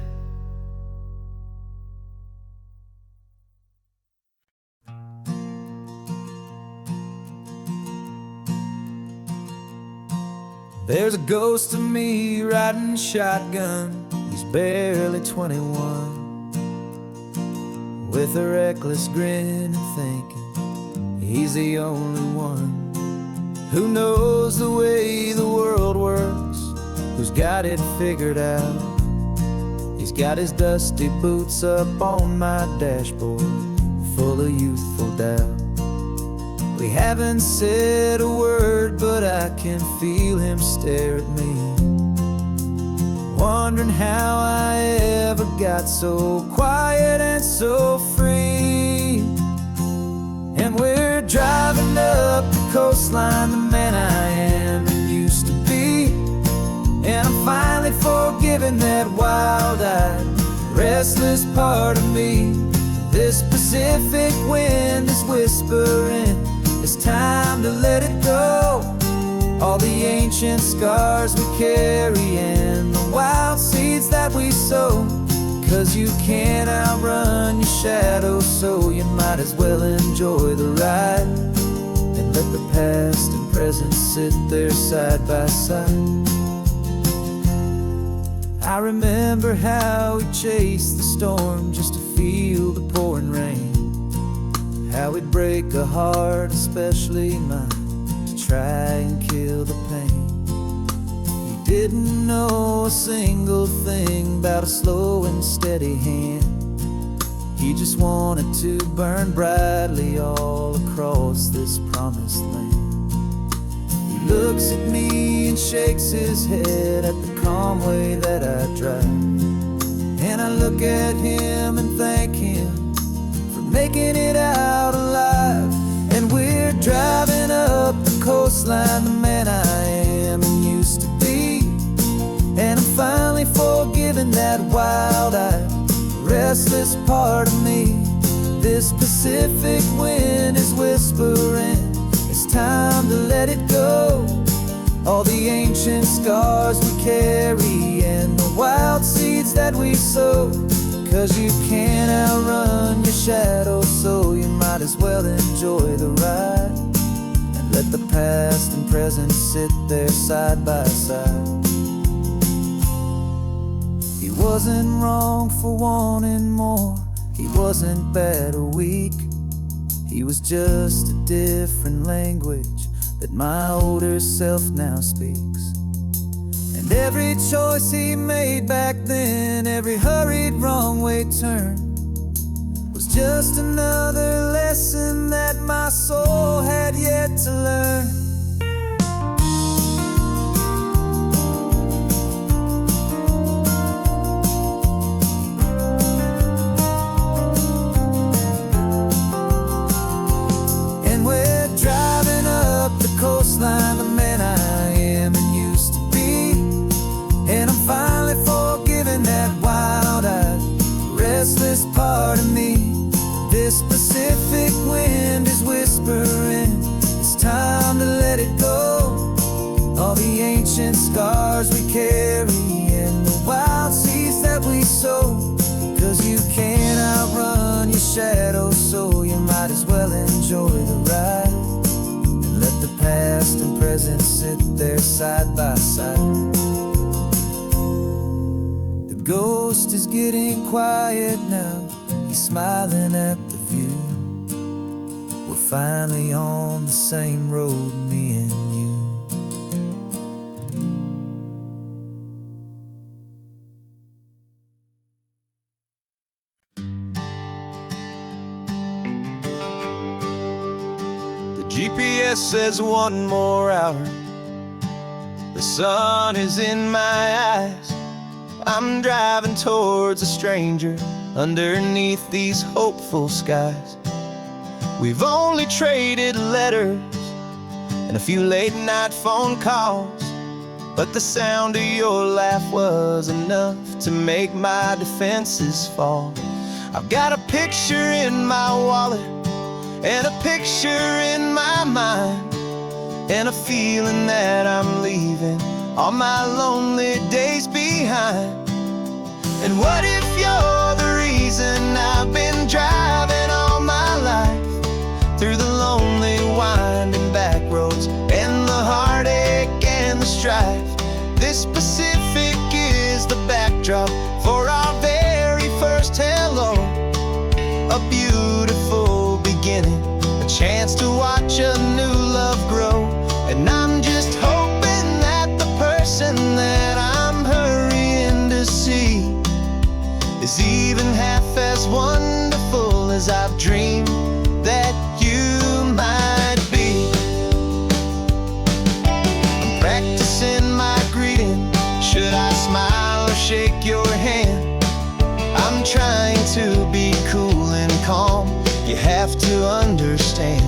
There's a ghost of me riding shotgun. He's barely 21, with a reckless grin and thinking he's the only one who knows the way the world works, who's got it figured out. He's got his dusty boots up on my dashboard, full of youthful doubt. We haven't said a word, but I can feel him stare at me, wondering how I ever got so quiet and so free. And we're driving up the coastline, the man I am and used to be, and I'm finally forgiving that wild-eyed, restless part of me. This Pacific wind is whispering, it's time to let it go. All the ancient scars we carry and the wild seeds that we sow. 'Cause you can't outrun your shadow, so you might as well enjoy the ride, and let the past and present sit there side by side. I remember how we chased the storm just to feel the pouring rain, how we'd break a heart, especially mine, to try and kill the pain. He didn't know a single thing about a slow and steady hand. He just wanted to burn brightly all across this promised land. He looks at me and shakes his head at the calm way that I drive, and I look at him and thank him for making it out alive. And we're driving up the coastline, the man I am and used to be, and I'm finally forgiving that wild-eyed, restless part of me. This Pacific wind is whispering, it's time to let it go. All the ancient scars we carry and the wild seeds that we sow. 'Cause you can't outrun your shadow, so you might as well enjoy the ride, and let the past and present sit there side by side. He wasn't wrong for wanting more, he wasn't bad or weak. He was just a different language that my older self now speaks. And every choice he made back then, every hurried wrong way turn, was just another lesson that my soul had yet to learn. And we're driving up the coastline, the man I am and used to be. And I'm finally forgiving that wild-eyed, restless part of me. This Pacific wind is whispering, it's time to let it go. All the ancient scars we carry and the wild seeds that we sow. 'Cause you can't outrun your shadow, so you might as well enjoy the ride. And let the past and present sit there side by side. The ghost is getting quiet now, he's smiling at the view. We're finally on the same road, me and you. The GPS says 1 more hour. The sun is in my eyes. I'm driving towards a stranger underneath these hopeful skies. We've only traded letters and a few late night phone calls, but the sound of your laugh was enough to make my defenses fall. I've got a picture in my wallet and a picture in my mind, and a feeling that I'm leaving all my lonely days behind. And what if you're the reason I've been driving all my life, through the lonely winding back roads and the heartache and the strife? This Pacific is the backdrop for our very first hello. A beautiful beginning, a chance to watch a new love grow. And I'm just hoping that the person that I'm hurrying to see is even half as wonderful as I've dreamed that you might be. I'm practicing my greeting. Should I smile or shake your hand? I'm trying to be cool and calm. You have to understand.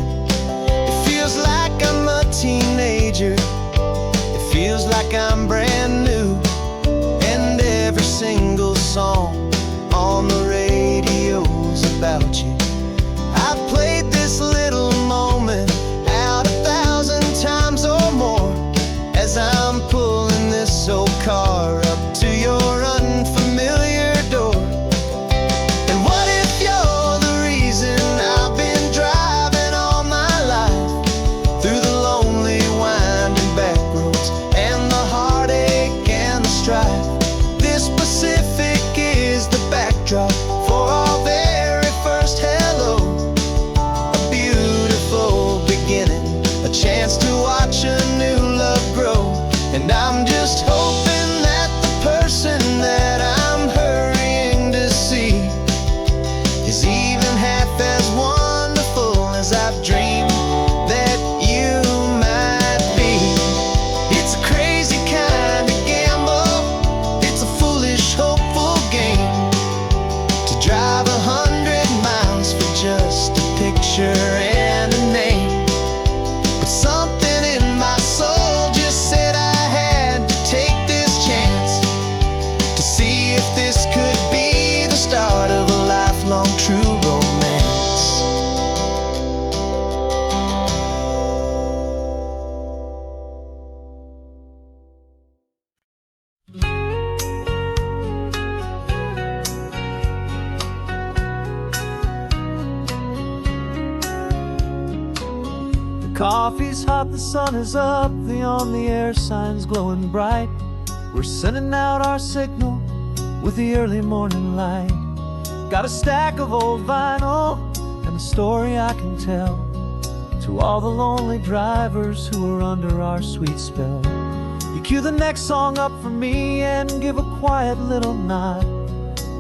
It feels like I'm a teenager. It feels like I'm brand new. And every single song on the radio's about you. I've played this little moment out 1,000 times or more, as I'm pulling this old car up to your unfamiliar door. And what if you're the reason I've been driving all my life, through the lonely winding back roads and the heartache and the strife? This Pacific is the backdrop for our very first hello. A beautiful beginning, a chance to watch a new love grow. And I'm just hoping that the person that I'm hurrying to see is even half as wonderful as I've dreamed that you might be. It's a crazy kind of gamble, it's a foolish, hopeful game, to drive 100 miles for just a picture and a name. But something in my soul just said I had to take this chance, to see if this could be the start of a lifelong true romance. The coffee's hot, the sun is up, the on the air sign's glowing bright. We're sending out our signal with the early morning light. Got a stack of old vinyl and a story I can tell to all the lonely drivers who are under our sweet spell. You cue the next song up for me and give a quiet little nod.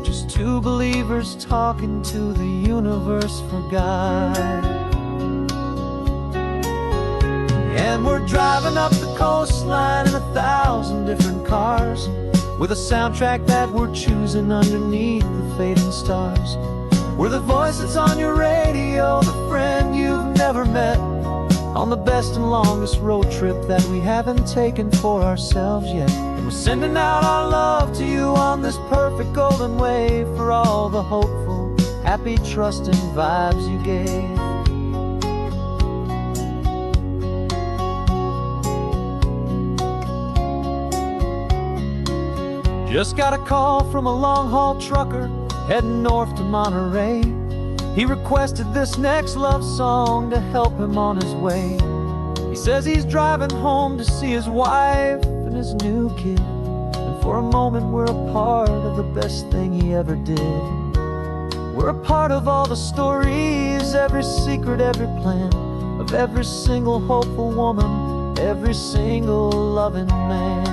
Just two believers talking to the universe for God. And we're driving up the coastline in 1,000 different cars, with a soundtrack that we're choosing underneath the fading stars. We're the voice that's on your radio, the friend you've never met, on the best and longest road trip that we haven't taken for ourselves yet. And we're sending out our love to you on this perfect golden wave, for all the hopeful, happy, trusting vibes you gave. Just got a call from a long-haul trucker heading north to Monterey. He requested this next love song to help him on his way. He says he's driving home to see his wife and his new kid, and for a moment we're a part of the best thing he ever did. We're a part of all the stories, every secret, every plan, of every single hopeful woman, every single loving man.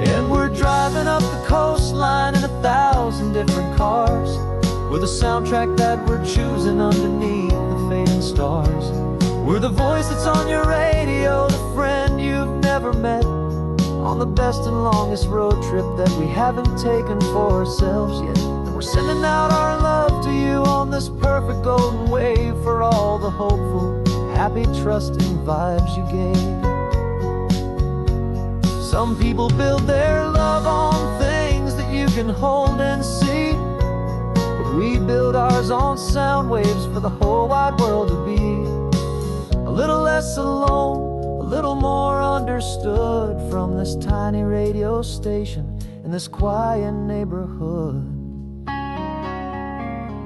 And we're driving up the coastline in 1,000 different cars, with a soundtrack that we're choosing underneath the fading stars. We're the voice that's on your radio, the friend you've never met, on the best and longest road trip that we haven't taken for ourselves yet. And we're sending out our love to you on this perfect golden wave, for all the hopeful, happy, trusting vibes you gave. Some people build their love on things that you can hold and see, but we build ours on sound waves for the whole wide world to be a little less alone, a little more understood, from this tiny radio station in this quiet neighborhood.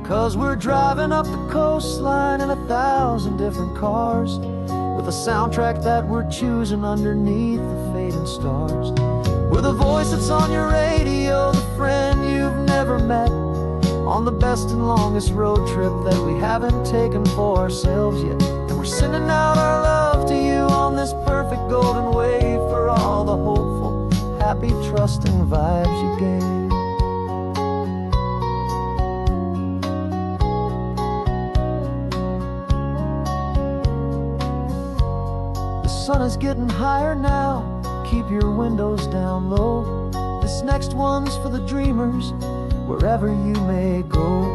'Cause we're driving up the coastline in 1,000 different cars, with a soundtrack that we're choosing underneath the fading stars. We're the voice that's on your radio, the friend you've never met, on the best and longest road trip that we haven't taken for ourselves yet. And we're sending out our love to you on this perfect golden wave, for all the hopeful, happy, trusting vibes you gave. The sun is getting higher now, keep your windows down low. This next one's for the dreamers, wherever you may go.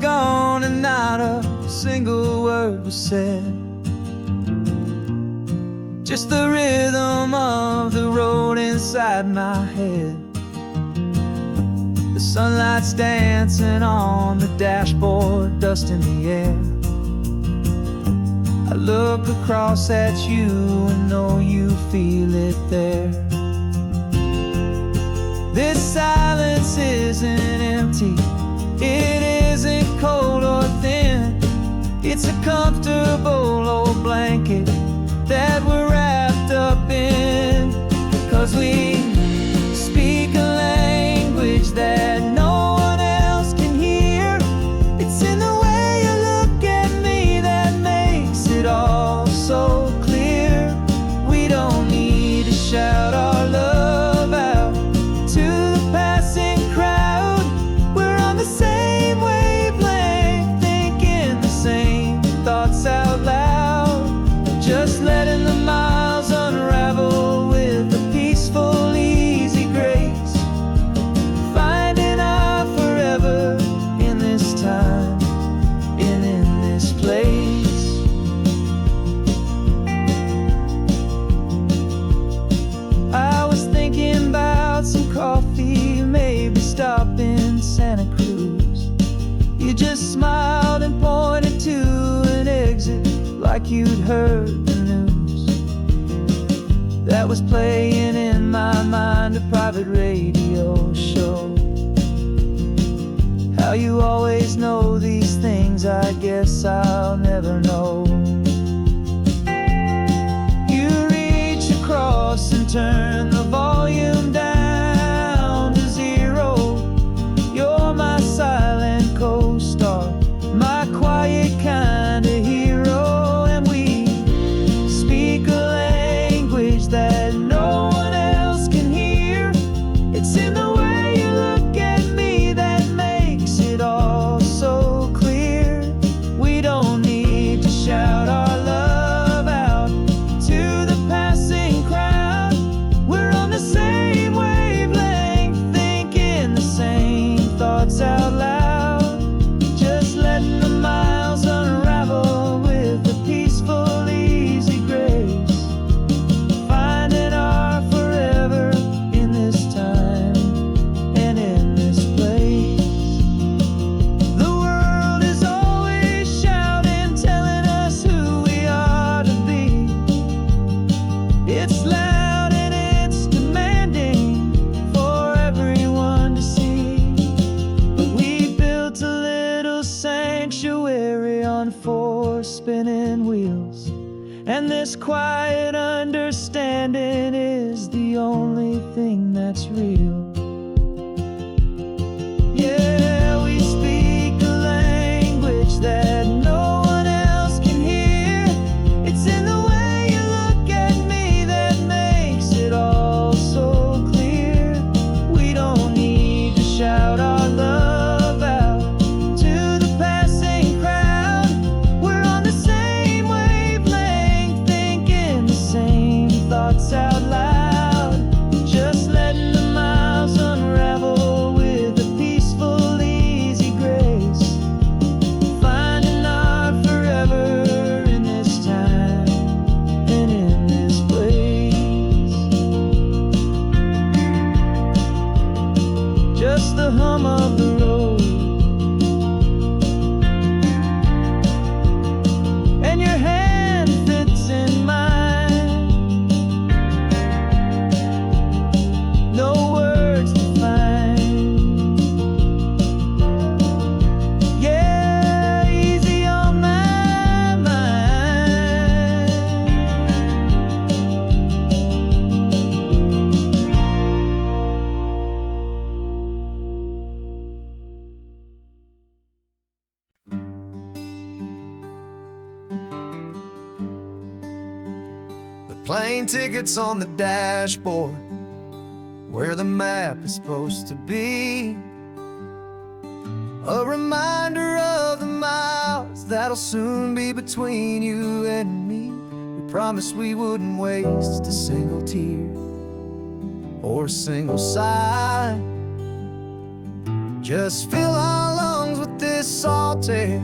Gone and not a single word was said, just the rhythm of the road inside my head. The sunlight's dancing on the dashboard, dust in the air. I look across at you and know you feel it there. This silence isn't empty, it isn't cold or thin. It's a comfortable old blanket that we're wrapped up in. 'Cause we speak a language that no one else can hear. It's in the way you look at me that makes it all so clear. We don't need to shout our love out to the passing crowd. We're on the same wavelength, thinking the same thoughts out loud, just letting the miles unravel with a peaceful, easy grace, finding our forever in this time and in this place. I was thinking about some coffee, maybe stop in Santa Cruz. You just smiled and pointed to an exit like you'd heard the news. that was playing in my mind, a private radio show. How you always know these things, I guess I'll never know. You reach across and turn the volume down to 0. You're my silent co-star, my quiet kind of hero. And we speak a language that no one else can hear. It's in the way you look at me that makes it all so clear. We don't need to shout our love out to the passing crowd. We're on the same wavelength, thinking the same thoughts out loud. Just letting the miles unravel with a peaceful, easy grace. Finding our forever in this time and in this place. The world is always shouting, telling us who we are to be. It's loud and it's demanding for everyone to see. But we built a little sanctuary on 4 spinning wheels, and this quiet understanding is the only thing that's real. Yeah, we speak a language that no one else can hear. It's in the way you look at me that makes it all so clear. We don't need to shout our love out to the passing crowd. We're on the same wavelength, thinking the same thoughts out loud. Just letting the miles unravel with a peaceful, easy grace. Finding our forever in this time and in this place. Just the hum of the road and your hand fits in mine. No words to find. Yeah, easy on my mind. The plane tickets on the dashboard, where the map is supposed to be. A reminder of the miles that'll soon be between you and me. We promised we wouldn't waste a single tear or a single sigh. Just fill our lungs with this salt air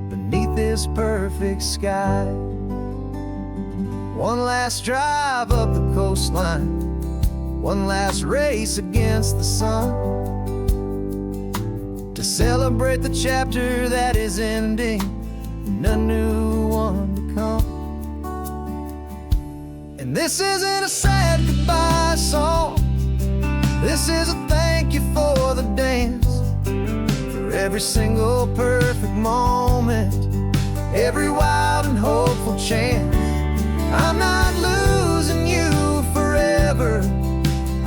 beneath this perfect sky. One last drive up the coastline, one last race against the sun, to celebrate the chapter that is ending and a new one to come. And this isn't a sad goodbye song, this is a thank you for the dance, for every single perfect moment, every wild and hopeful chance. I'm not losing you forever,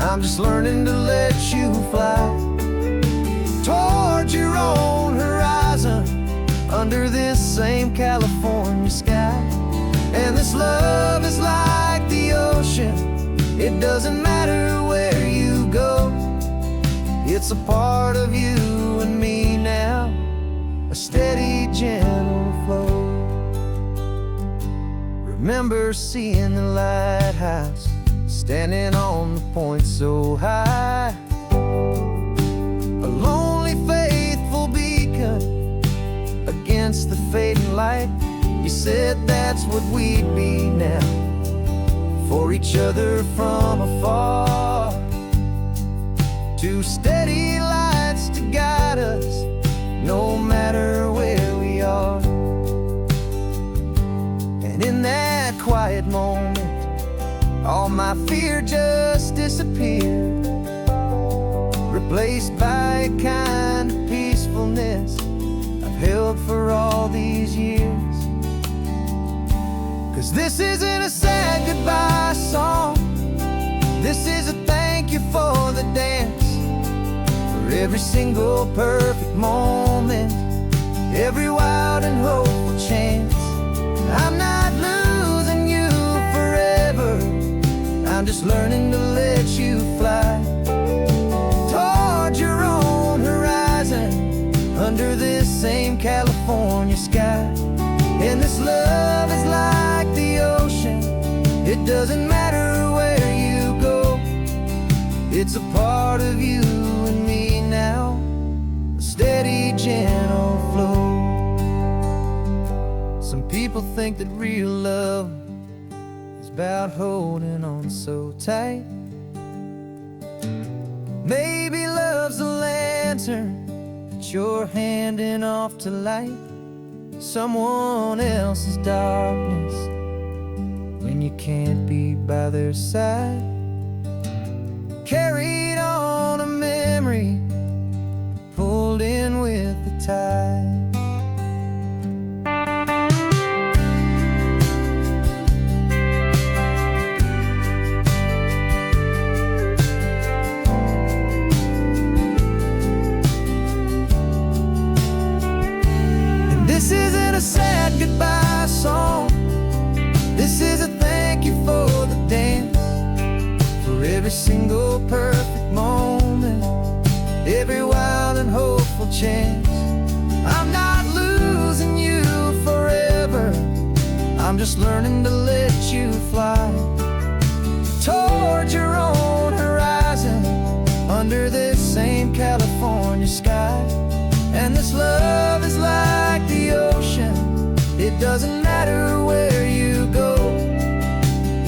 I'm just learning to let you fly towards your own horizon, under this same California sky. And this love is like the ocean, it doesn't matter where you go. It's a part of you and me now, a steady, gentle flow. Remember seeing the lighthouse, standing on the point so high, a lonely, faithful beacon against the fading light. You said that's what we'd be now, for each other from afar. Two steady lights to guide us, no matter where we are. And in that quiet moment, all my 'Cause this isn't a sad goodbye song. This is a thank you for the dance, for every single perfect moment, every wild and hopeful chance. I'm not losing you forever, I'm just learning to let you fly towards your own horizon, under this same California sky. And this love is like the ocean, it doesn't matter where you go, it's a part of you and me now, a steady, gentle flow. Some people think that real love is about holding on so tight. Maybe love's a lantern that you're handing off to light someone else's darkness when you can't be by their side. Carried on a memory, pulled in with the tide. This isn't a sad goodbye song. This is a thank you for the dance, for every single perfect moment, every wild and hopeful chance. I'm not losing you forever, I'm just learning to let you fly towards your own horizon, under this same California sky. And this love is like the ocean, it doesn't matter where you go,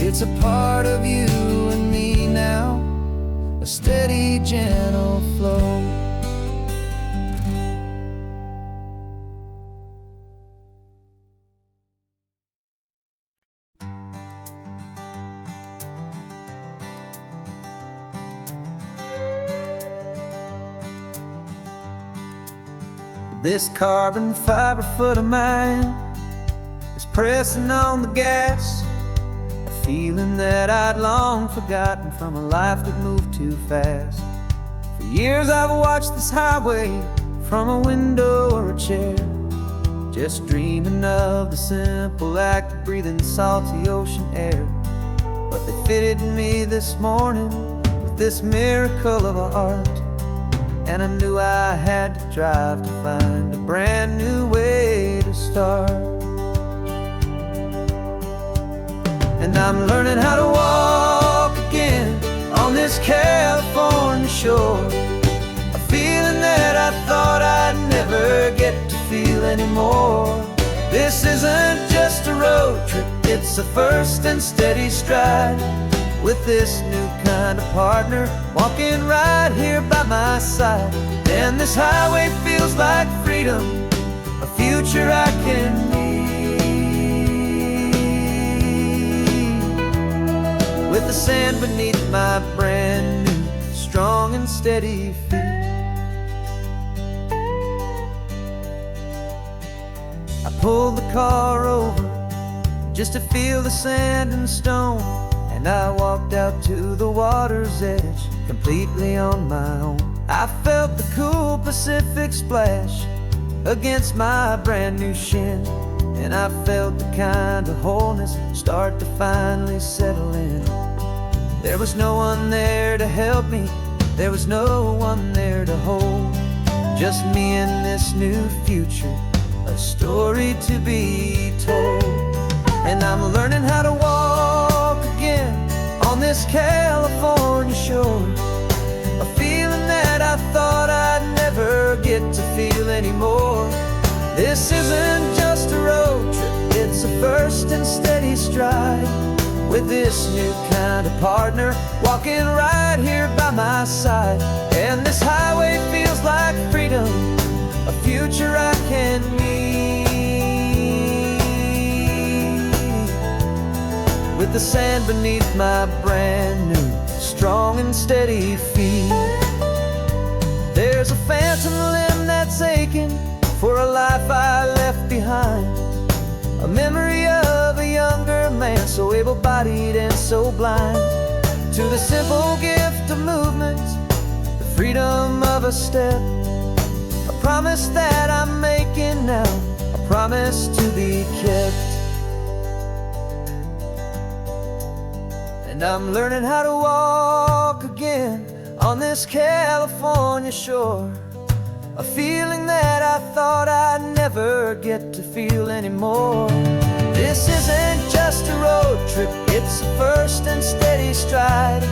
it's a part of you and me now, a steady, gentle flow. This carbon fiber foot of mine is pressing on the gas, a feeling that I'd long forgotten from a life that moved too fast. For years I've watched this highway from a window or a chair, just dreaming of the simple act of breathing salty ocean air. But they fitted me this morning with this miracle of art, and I knew I had to drive to find a brand new way to start. And I'm learning how to walk again on this California shore, a feeling that I thought I'd never get to feel anymore. This isn't just a road trip, it's a first and steady stride, with this new kind of partner walking right here by my side. And this highway feels like freedom, a future I can need, with the sand beneath my brand new, strong and steady feet. I pulled the car over just to feel the sand and stone, and I walked out to the water's edge, completely on my own. I felt the cool Pacific splash against my brand new shin, and I felt the kind of wholeness start to finally settle in. There was no one there to help me, there was no one there to hold, just me and this new future, a story to be told. And I'm learning how to walk again on this California shore, a feeling that I thought I'd never get to feel anymore. This isn't just a road trip, it's a first and steady stride, with this new kind of partner walking right here by my side. And this highway feels like freedom, a future I can need, with the sand beneath my brand new, strong and steady feet. There's a phantom limb that's aching for a life I left behind, a memory of a younger embodied and so blind to the simple gift of movement, the freedom of a step, a promise that I'm making now, a promise to be kept. And I'm learning how to walk again on this California shore, a feeling that I thought I'd never get to feel anymore. This isn't just a road trip, it's a first and steady stride,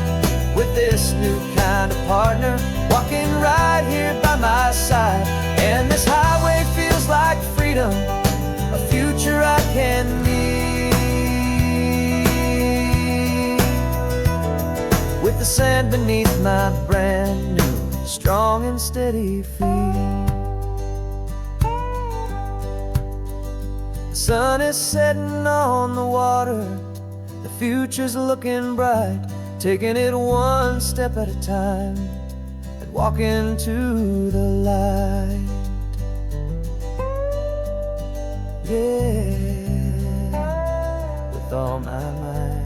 with this new kind of partner walking right here by my side. And this highway feels like freedom, a future I can need, with the sand beneath my brand new, strong and steady feet. The sun is setting on the water, the future's looking bright, taking it one step at a time and walking to the light. Yeah, with all my might.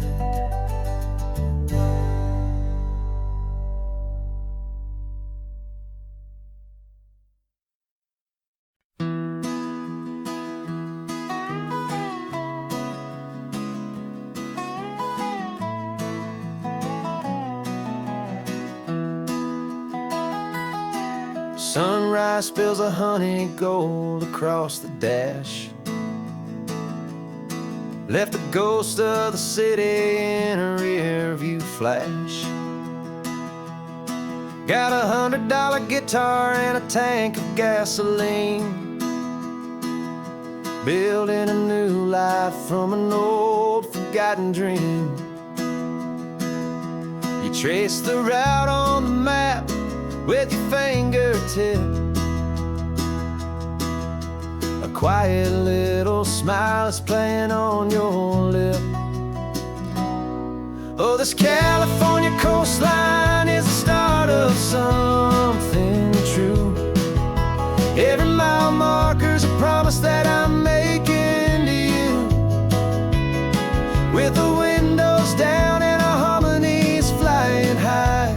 Sunrise spills a honey gold across the dash, left the ghost of the city in a rear view flash. Got $100 guitar and a tank of gasoline, building a new life from an old forgotten dream. You trace the route on the map with your fingertip, a quiet little smile is playing on your lip. Oh, this California coastline is the start of something true. Every mile marker's a promise that I'm making to you, with the windows down and our harmonies flying high.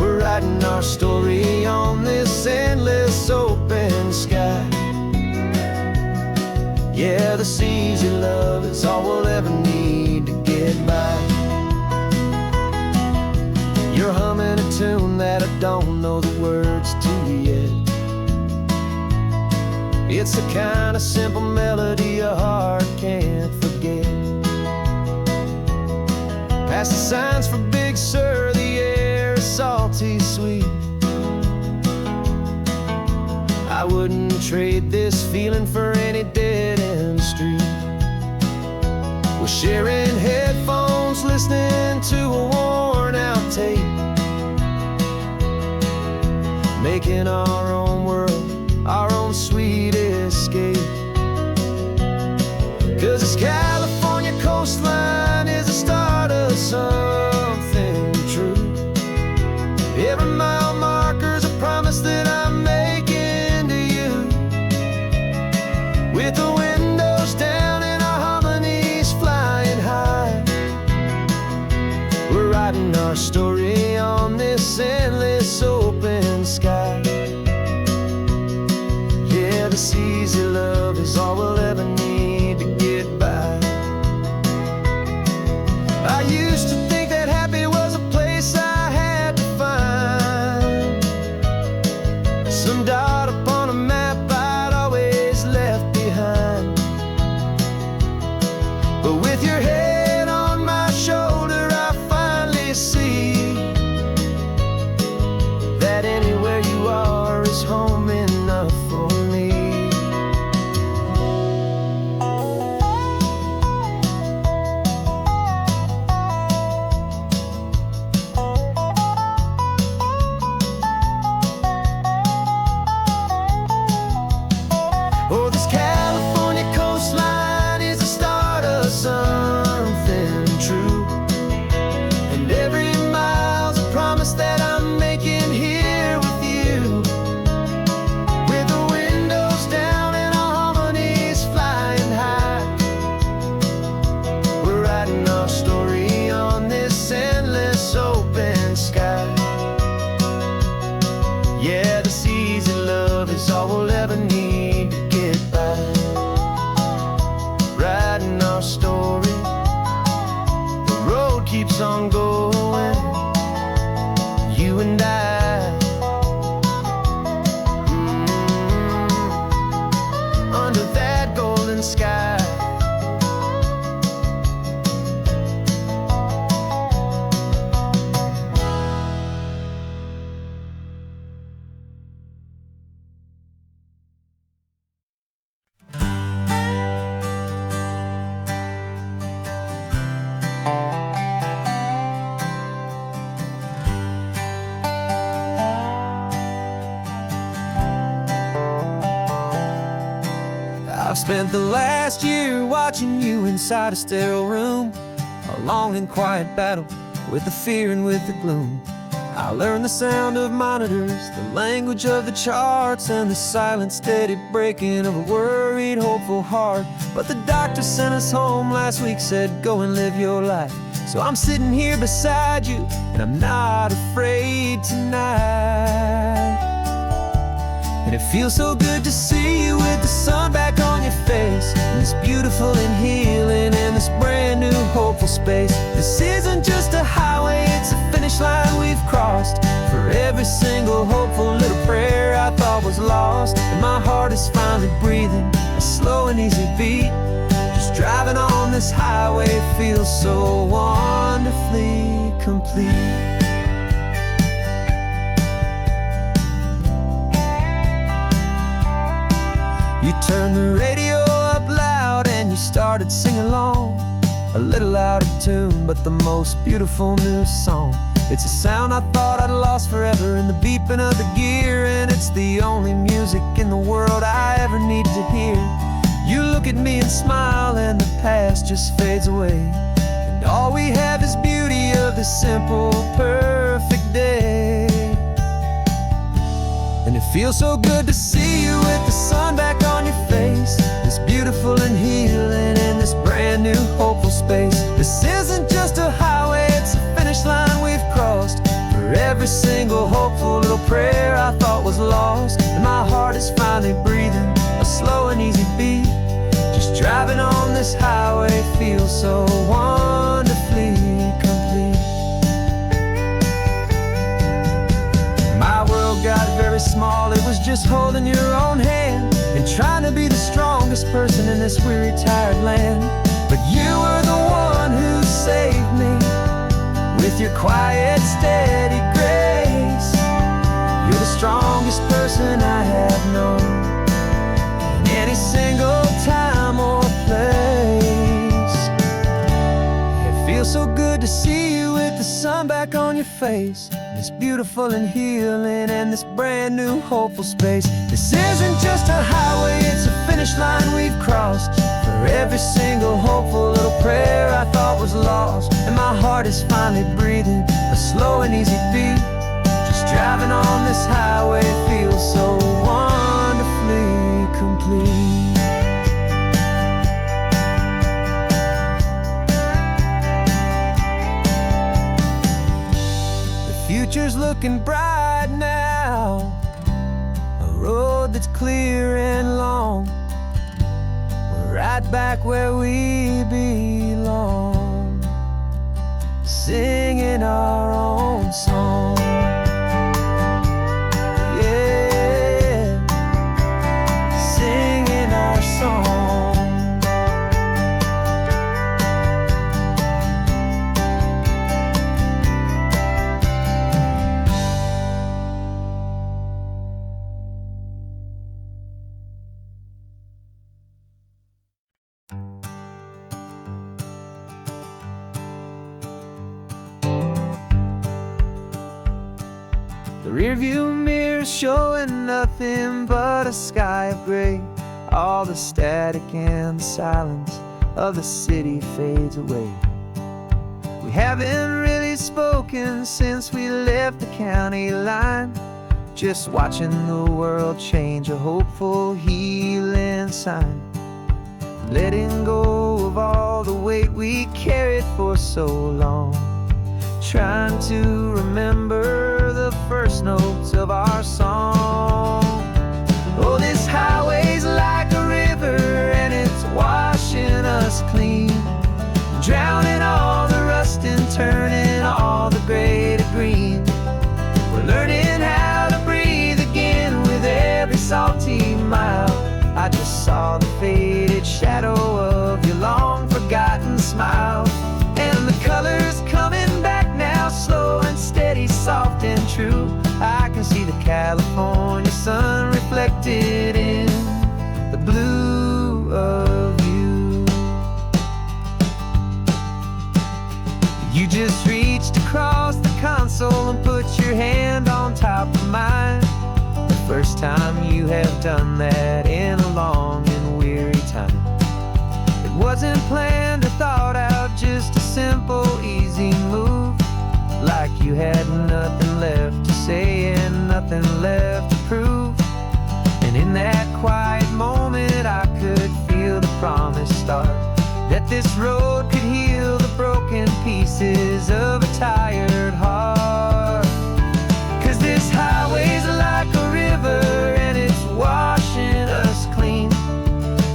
We're writing our story on this endless open sky. Yeah, this easy love is all we'll ever need to get by. You're humming a tune that I don't know the words to yet. It's the kind of simple melody a heart can't forget. Past the signs for Big Sur, the air is salty sweet. I wouldn't trade this feeling for any dead-end street. We're sharing headphones, listening to a worn-out tape, making our own world, our own sweet escape. 'Cause this California coastline is the start of something true. Every mile marker's a promise that I'm making to you, with the windows down and our harmonies flying high. We're writing our story on this endless open sky. Yeah, this easy love is all we'll ever need to get by. I used to think that happy was a place I had to find, some dot upon a map I'd always left behind. But with your head on my shoulder, I finally see that anywhere you are is home enough for me. Oh, this California coastline is the start of something true, and every mile's a promise that I'm making here with you, with the windows down and our harmonies flying high. I've spent the last year watching you inside a sterile room, a long and quiet battle with the fear and with the gloom. I learned the sound of monitors, the language of the charts, and the silent, steady breaking of a worried, hopeful heart. But the doctor sent us home last week, said, go and live your life. So I'm sitting here beside you, and I'm not afraid tonight. And it feels so good to see you with the sun back on your face, and this beautiful and healing in this brand new hopeful space. This isn't just a highway, it's a finish line we've crossed. For every single hopeful little prayer I thought was lost, and my heart is finally breathing a slow and easy beat. Just driving on this highway feels so wonderfully complete. You turned the radio up loud and you started singing along, a little out of tune, but the most beautiful new song. It's a sound I thought I'd lost forever in the beeping of the gear, and it's the only music in the world I ever need to hear. You look at me and smile, and the past just fades away, and all we have is beauty of this simple, perfect day. And it feels so good to see you with the sun back on your face, this beautiful and healing in this brand new hopeful space. This isn't just a highway, it's a finish line we've crossed. For every single hopeful little prayer I thought was lost, and my heart is finally breathing a slow and easy beat. Just driving on this highway feels so wonderfully complete. My world got very small, it was just holding your own hand and trying to be the strongest person in this weary, tired land. But you were the one who saved me with your quiet, steady grace. You're the strongest person I have known in any single time or place. It feels so good to see you with the sun back on your face, this beautiful and healing and this brand new hopeful space. This isn't just a highway, it's a finish line we've crossed. For every single hopeful little prayer I thought was lost, and my heart is finally breathing a slow and easy beat. Just driving on this highway feels so wonderfully complete. Future's looking bright now, a road that's clear and long. We're right back where we belong, singing our own song. Yeah, singing our song. The rearview mirror showing nothing but a sky of gray. All the static and the silence of the city fades away. We haven't really spoken since we left the county line, just watching the world change, a hopeful healing sign. Letting go of all the weight we carried for so long, trying to remember the first notes of our song. Oh, this highway's like a river and it's washing us clean, drowning all the rust and turning all the gray to green. We're learning how to breathe again with every salty mile. I just saw the faded shadow of your long forgotten smile, and the colors coming back now, slow and steady, soft and true. I can see the California sun reflected in the blue of you. You just reached across the console and put your hand on top of mine. The first time you have done that in a long and weary wasn't planned or thought out, just a simple, easy move. Like you had nothing left to say and nothing left to prove. And in that quiet moment I could feel the promise start, that this road could heal the broken pieces of a tired heart. 'Cause this highway's like a river and it's washing us clean,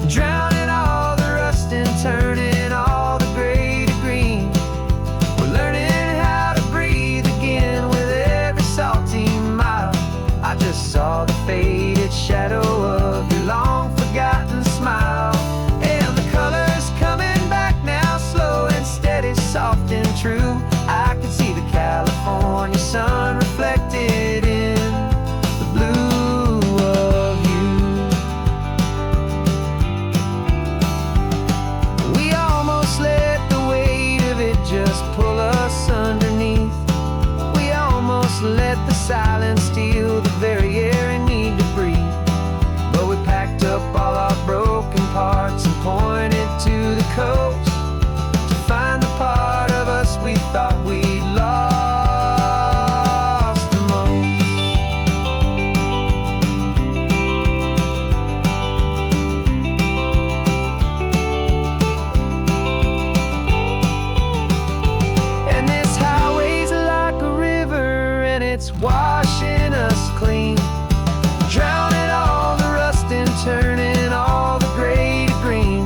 drowning all the rust and turning all the gray to green. We're learning how to breathe again with every salty mile. I just saw the faded shadow of your long forgotten smile. And the colors coming back now, slow and steady, soft and true. I can see the California sun reflected in the blue of you. We almost let the weight of it just pull us underneath. We almost let the silence steal the very air and need to breathe. But we packed up all our broken parts and pointed to the coast to find the part of us we thought we'd lost the most. And this highway's like a river and it's washing us clean, drowning all the rust and turning all the gray to green.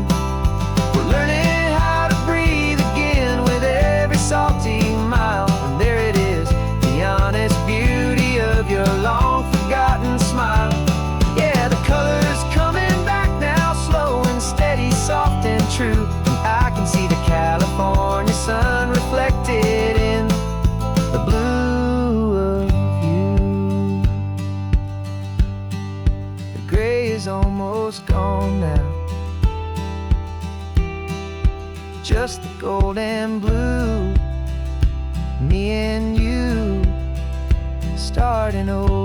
We're learning how to breathe again with every salty mile. And there it is, the honest beauty of your long forgotten smile. Yeah, the colors coming back now, slow and steady, soft and true. I can see the California sun reflected in the blue of you. The gray is almost gone now, just the gold and blue. Me and you starting over.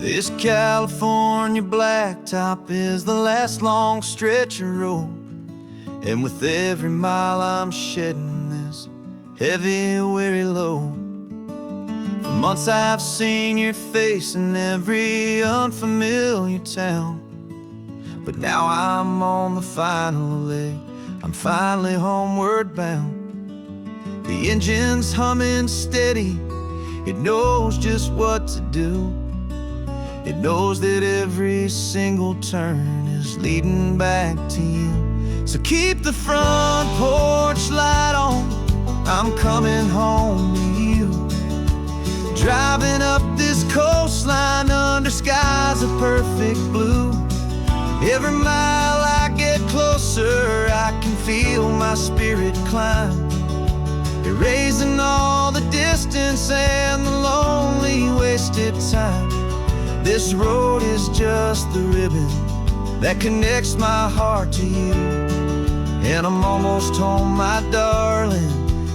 This California blacktop is the last long stretch of road, and with every mile I'm shedding this heavy, weary load. For months I've seen your face in every unfamiliar town, but now I'm on the final leg, I'm finally homeward bound. The engine's humming steady, it knows just what to do. It knows that every single turn is leading back to you. So keep the front porch light on, I'm coming home to you. Driving up this coastline under skies of perfect blue. Every mile I get closer, I can feel my spirit climb, erasing all the distance and the lonely wasted time. This road is just the ribbon that connects my heart to you. And I'm almost home, my darling,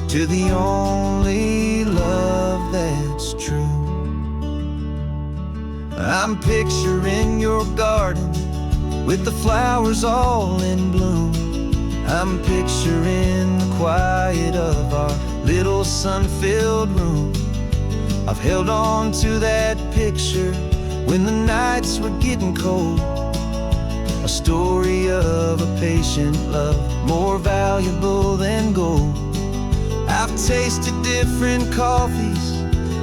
to the only love that's true. I'm picturing your garden with the flowers all in bloom. I'm picturing the quiet of our little sun-filled room. I've held on to that picture when the nights were getting cold, a story of a patient love, more valuable than gold. I've tasted different coffees,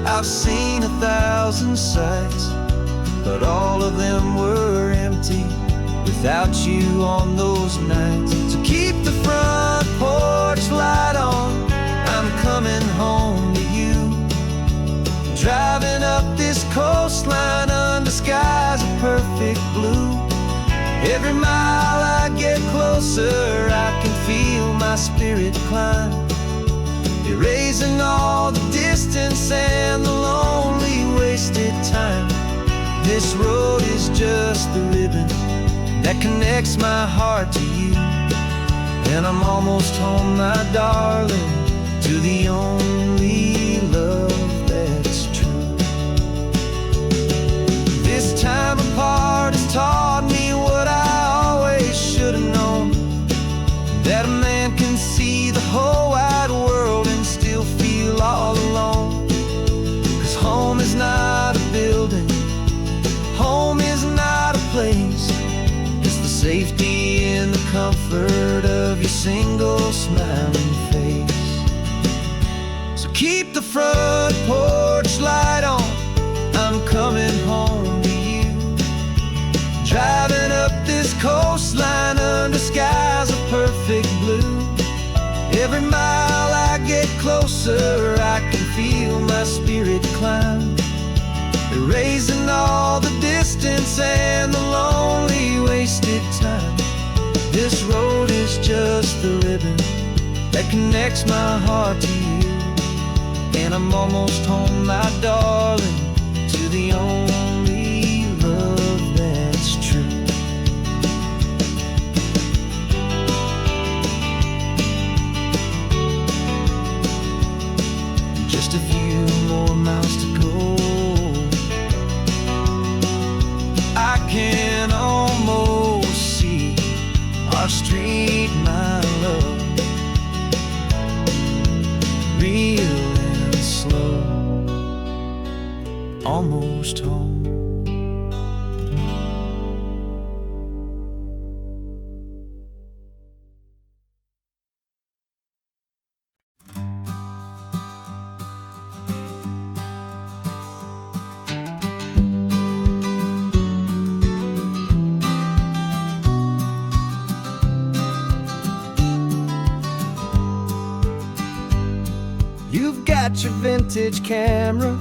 I've seen 1,000 sights, but all of them were empty without you on those nights. So keep the front porch light on, I'm coming home to you. Driving up this coastline under skies of perfect blue. Every mile I get closer, I can feel my spirit climb, erasing all the distance and the lonely wasted time. This road that connects my heart to you. And I'm almost home, my darling, to the only love that's true. This time apart has taught me what I always should have known, that a man can see the whole wide world and still feel all alone. 'Cause home is not a building, home is not a place, it's the safety and the comfort of your single smiling face. So keep the front porch light on, I'm coming home to you. Driving up this coastline under skies of perfect blue. Every mile I get closer, I can feel my spirit climb, erasing all the distance and the lonely wasted time. This road is just the ribbon that connects my heart to you. And I'm almost home, my darling, to the only love that's true. Just a few more miles to go, I can almost see our street, my love, real and slow, almost home. You've got your vintage camera,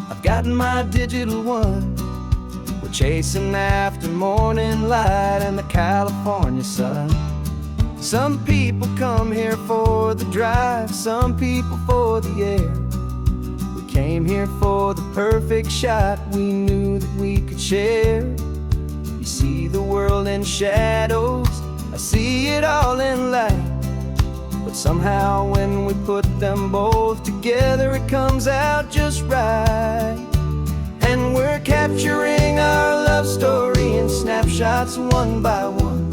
I've got my digital one. We're chasing after morning light and the California sun. Some people come here for the drive, some people for the air. We came here for the perfect shot we knew that we could share. You see the world in shadows, I see it all in light. But somehow when we put them both together, it comes out just right. And we're capturing our love story in snapshots one by one.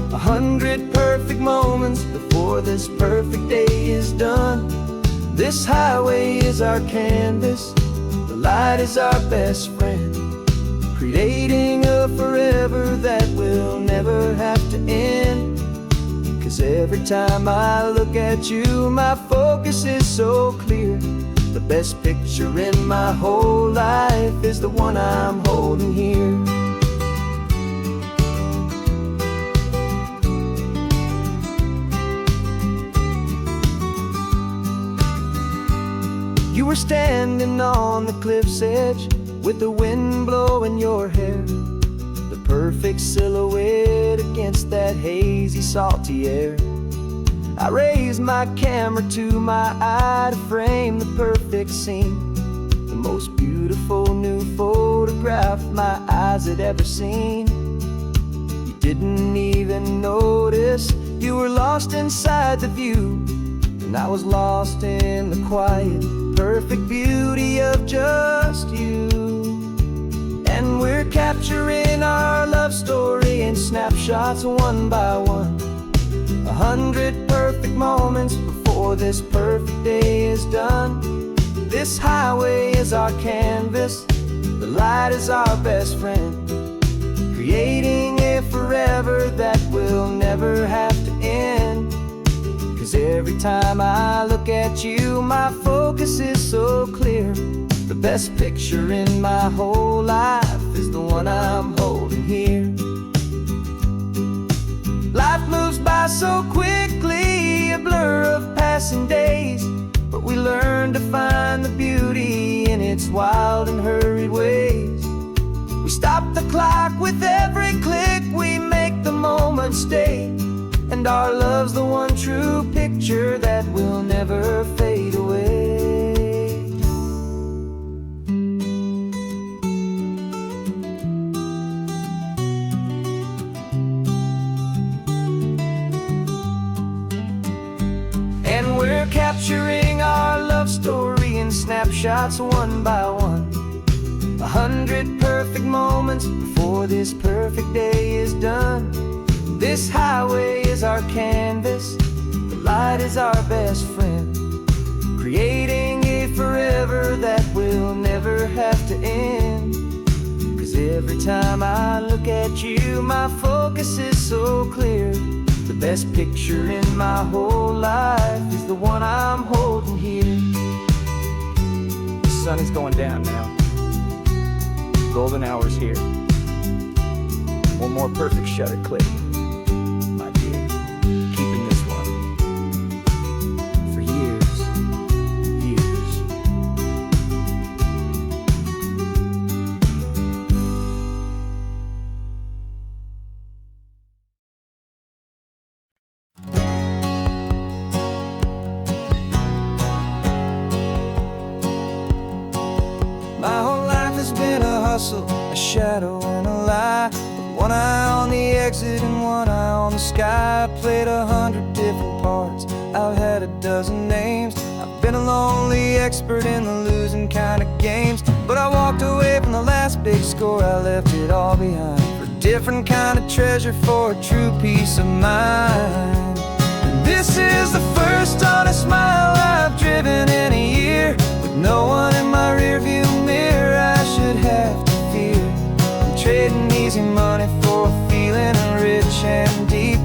100 perfect moments before this perfect day is done. This highway is our canvas, the light is our best friend, creating a forever that will never have to end. 'Cause every time I look at you, my focus is so clear. The best picture in my whole life is the one I'm holding here. You were standing on the cliff's edge with the wind blowing your hair, the perfect silhouette against that hazy, salty air. I raised my camera to my eye to frame the perfect scene, the most beautiful new photograph my eyes had ever seen. You didn't even notice, you were lost inside the view, and I was lost in the quiet, perfect beauty of just you. And we're capturing our love story in snapshots one by one. 100 perfect moments before this perfect day is done. This highway is our canvas, the light is our best friend, creating a forever that will never have to end. 'Cause every time I look at you, my focus is so clear. The best picture in my whole life is the one I'm holding here. Life moves by so quickly, a blur of passing days, but we learn to find the beauty in its wild and hurried ways. We stop the clock with every click, we make the moment stay, and our love's the one true picture that will never fade away. snapshots one by one. 100 perfect moments before this perfect day is done. This highway is our canvas, the light is our best friend, creating a forever that will never have to end. 'Cause every time I look at you, my focus is so clear. The best picture in my whole life is the one I'm holding here. The sun is going down now. Golden hour's here. One more perfect shutter click, my dear. Keeping this one for years, years. My whole life has been a hustle, a shadow and a lie. With one eye on the exit and one eye on the sky. I played 100 different parts, I've had a dozen names. I've been a lonely expert in the losing kind of games. But I walked away from the last big score, I left it all behind for a different kind of treasure, for a true peace of mind. And this is the first honest mile I've driven in a year, with no one in my rearview mirror I should have to fear. I'm trading easy money for a feeling rich and deep,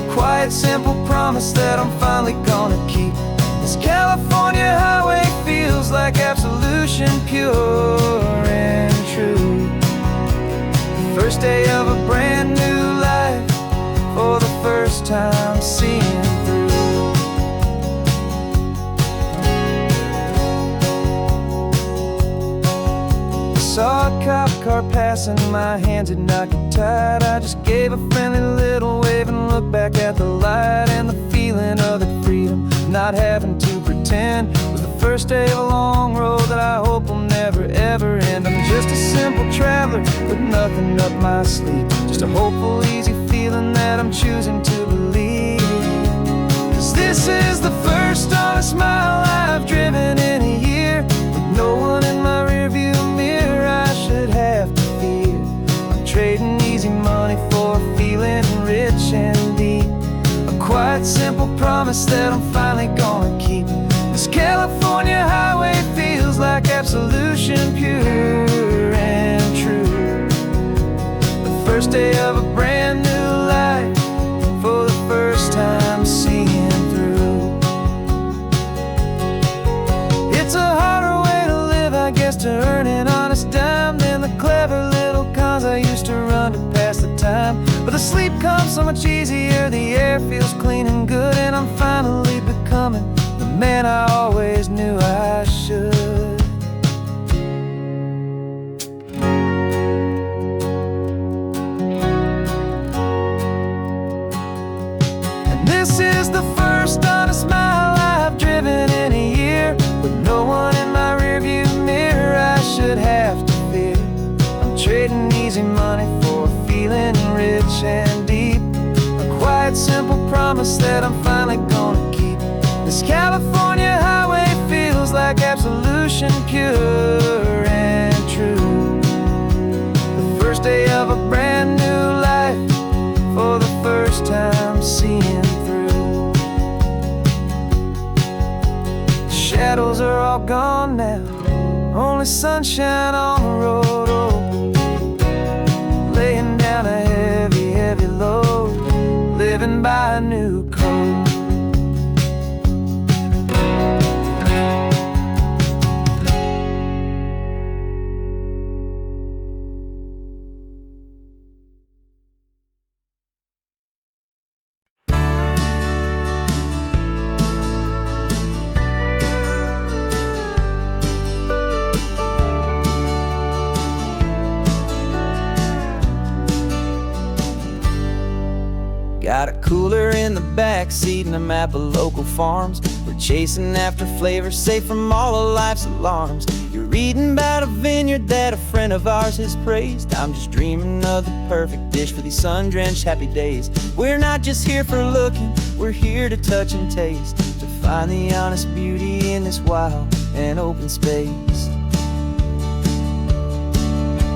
a quiet simple promise that I'm finally gonna keep. This California highway feels like absolution, pure and true. The first day of a brand new life, for the first time seeing through. Saw a cop car passing, my hands had not got tied. I just gave a friendly little wave and looked back at the light. And the feeling of the freedom, not having to pretend, was the first day of a long road that I hope will never ever end. I'm just a simple traveler with nothing up my sleeve, just a hopeful, easy feeling that I'm choosing to believe. 'Cause this is the first honest mile I've driven in a year, with no one in my rearview mirror I should have to fear. I'm trading easy money for a feeling rich and deep, a quiet simple promise that I'm finally gonna keep. This California highway feels like absolution, pure and true. The first day of a brand new life, for the first time seeing through. It's a harder way to live, I guess, to earn an honest dime than the clever little cons I used to run to pass the time. But the sleep comes so much easier, the air feels clean and good, and I'm finally becoming the man I always knew I should. And this is the first honest mile I've driven in a year, with no one in my rearview mirror I should have to fear. I'm trading easy money for a feeling rich and deep, a quiet simple promise that I'm finally gonna keep. This California highway feels like absolution, pure and true. The first day of a brand new life, for the first time seeing through. The shadows are all gone now, only sunshine on the road. Oh, laying down a heavy, heavy load, living by a new code. Got a cooler in the back seat and a map of local farms. We're chasing after flavors safe from all of life's alarms. You're reading about a vineyard that a friend of ours has praised. I'm just dreaming of the perfect dish for these sun-drenched happy days. We're not just here for looking, we're here to touch and taste, to find the honest beauty in this wild and open space.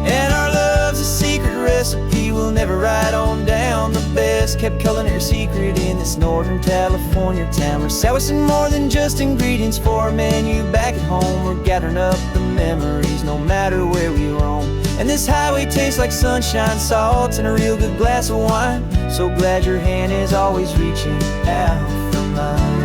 And our love's a secret recipe we'll never write on down. The best kept culinary secret in this Northern California town. We're selling more than just ingredients for a menu back at home. We're gathering up the memories no matter where we roam. And this highway tastes like sunshine, salt, and a real good glass of wine. So glad your hand is always reaching out for mine.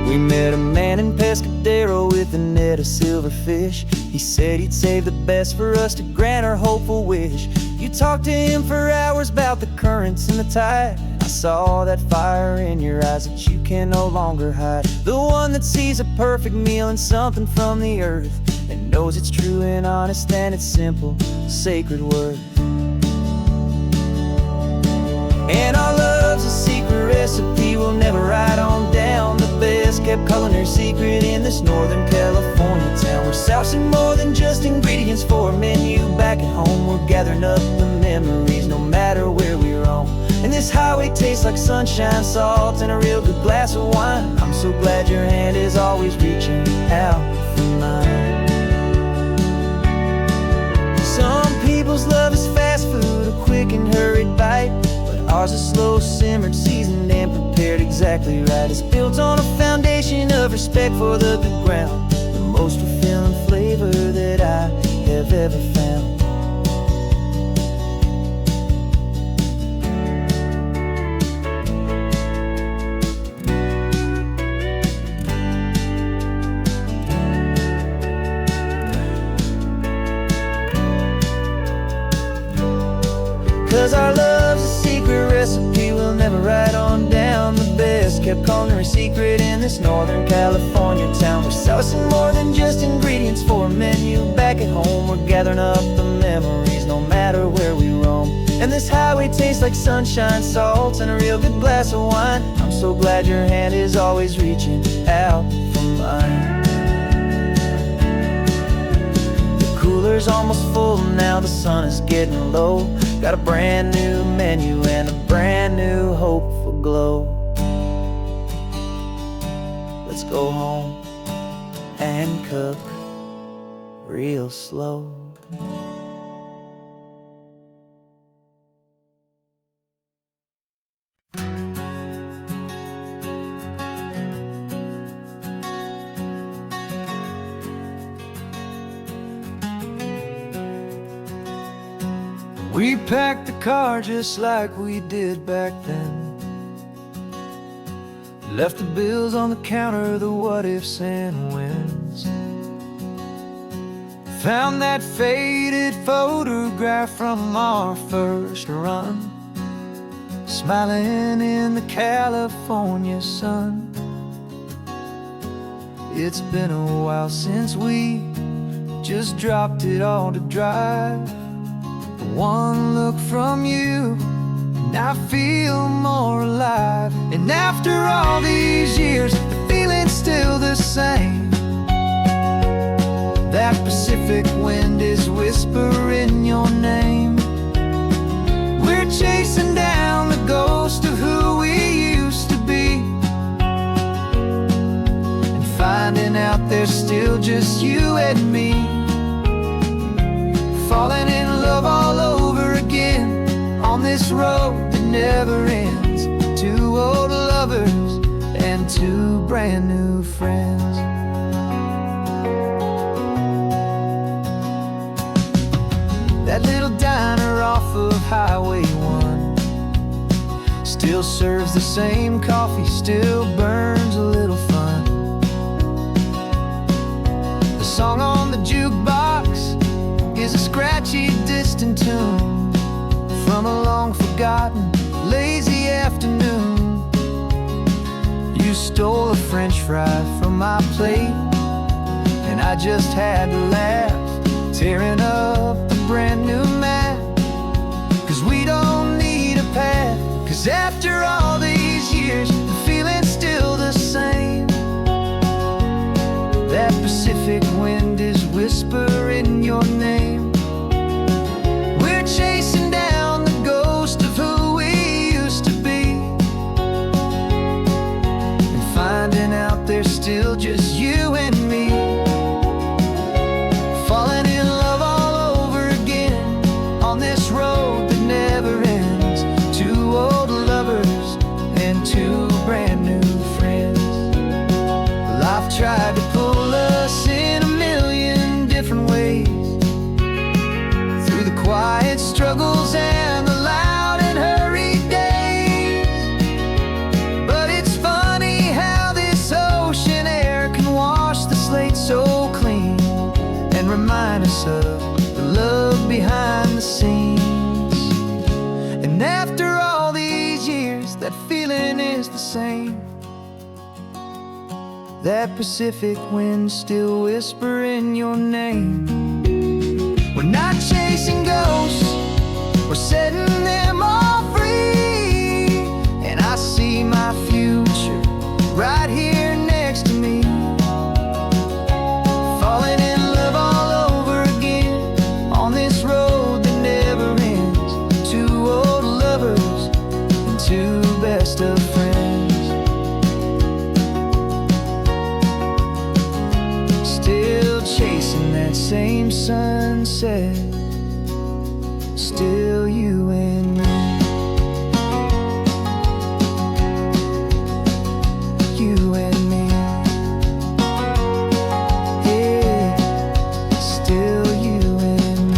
We met a man in Pescadero with a net of silverfish. He said he'd save the best for us to grant our hopeful wish. You talked to him for hours about the currents and the tide. I saw that fire in your eyes that you can no longer hide. The one that sees a perfect meal in something from the earth, and knows it's true and honest and it's simple, sacred word. And our love's a secret recipe we'll never write on down. The best kept culinary secret in this Northern California town. We're sourcing more than just ingredients for a menu back at home. We're gathering up the memories no matter where we roam. And this highway tastes like sunshine, salt, and a real good glass of wine. I'm so glad your hand is always reaching out for mine. Some people's love is fast food, a quick and hurried bite, but ours is slow, simmered, seasoned, and prepared exactly right. It's built on a foundation of respect for the good ground, the most fulfilling flavor that I have ever found. 'Cause our love's a secret recipe we'll never write on down. The best kept culinary secret in this Northern California town. We're sourcing more than just ingredients for a menu back at home. We're gathering up the memories no matter where we roam. And this highway tastes like sunshine, salt, and a real good glass of wine. I'm so glad your hand is always reaching out for mine. The cooler's almost full now, the sun is getting low. Got a brand new menu and a brand new hopeful glow. Let's go home and cook real slow. We packed the car just like we did back then. Left the bills on the counter, the what ifs and whens. Found that faded photograph from our first run, smiling in the California sun. It's been a while since we just dropped it all to drive. One look from you and I feel more alive. And after all these years, the feeling's still the same. That Pacific wind is whispering your name. We're chasing down the ghost of who we used to be, and finding out there's still just you and me. Falling in love all over again on this road that never ends. Two old lovers and two brand new friends. That little diner off of Highway 1 still serves the same coffee, still burns a little fun. The song on the jukebox is a scratchy, distant tune from a long-forgotten, lazy afternoon. You stole a French fry from my plate, and I just had to laugh, tearing up the brand new map. 'Cause we don't need a path, 'cause after all these years, the feeling's still the same. That Pacific wind is whispering your name. We're chasing down the ghost of who still just you and me. Falling in love all over again on this road that never ends. Two old lovers and two brand new friends. Life tried to pull us in a million different ways, through the quiet struggles and the loud and hurried days. But it's funny how this ocean air can wash the slate so clean and remind us of the love behind the scenes. And after all these years, that feeling is the same. That Pacific wind still whispering your name. We're not chasing ghosts, we're setting them all free. And I see my future right here next to me. Falling in love all over again on this road that never ends. Two old lovers and two best of friends. Still chasing that same sunset, still you and me. You and me. Yeah, still you and me.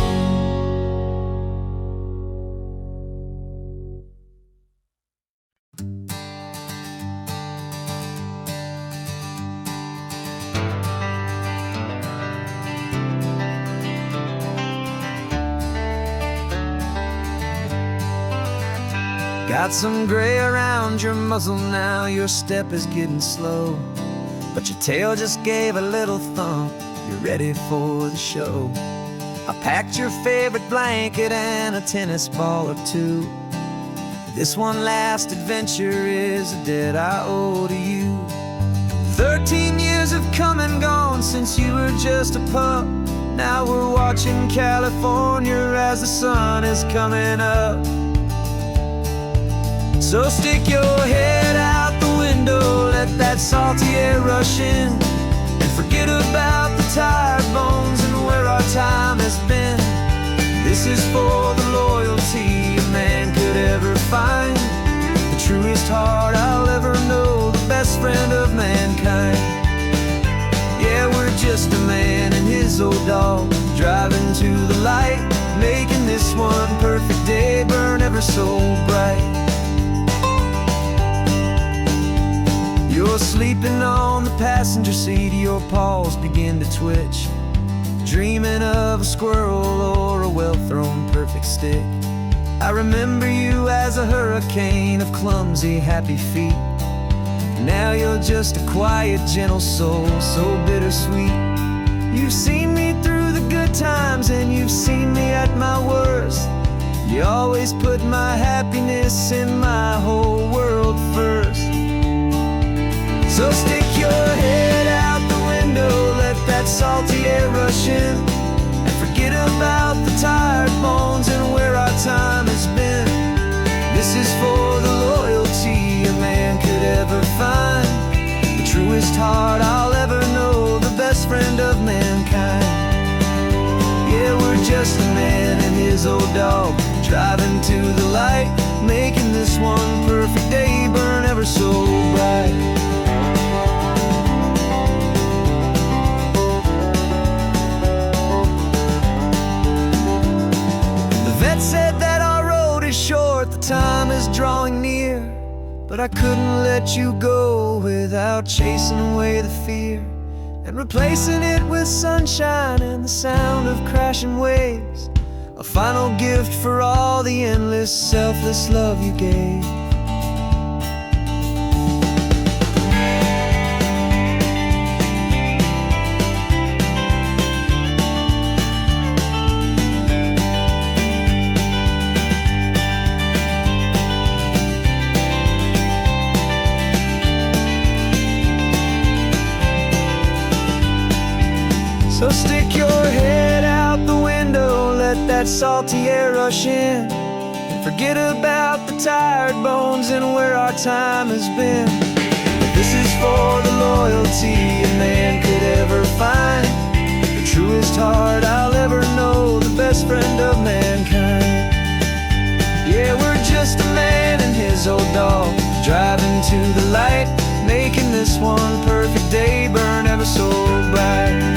Got some gray around your muzzle now, your step is getting slow, but your tail just gave a little thump, you're ready for the show. I packed your favorite blanket and a tennis ball or two. This one last adventure is a debt I owe to you. 13 years have come and gone since you were just a pup. Now we're watching California as the sun is coming up. So stick your head out the window, let that salty air rush in, and forget about the tired bones and where our time has been. This is for the loyalty a man could ever find, the truest heart I'll ever know, the best friend of mankind. Yeah, we're just a man and his old dog, driving to the light, making this one perfect day burn ever so bright. You're sleeping on the passenger seat, your paws begin to twitch, dreaming of a squirrel or a well-thrown perfect stick. I remember you as a hurricane of clumsy, happy feet. Now you're just a quiet, gentle soul, so bittersweet. You've seen me through the good times and you've seen me at my worst. You always put my happiness in my whole world first. So stick your head out the window, let that salty air rush in, and forget about the tired bones and where our time has been. This is for the loyalty a man could ever find, the truest heart I'll ever know, the best friend of mankind. Yeah, we're just a man and his old dog, driving to the light, making this one perfect day burn ever so bright. Said that our road is short, the time is drawing near, but I couldn't let you go without chasing away the fear and replacing it with sunshine and the sound of crashing waves, a final gift for all the endless, selfless love you gave. So stick your head out the window, let that salty air rush in, and forget about the tired bones and where our time has been. This is for the loyalty this one perfect day burn ever so bright.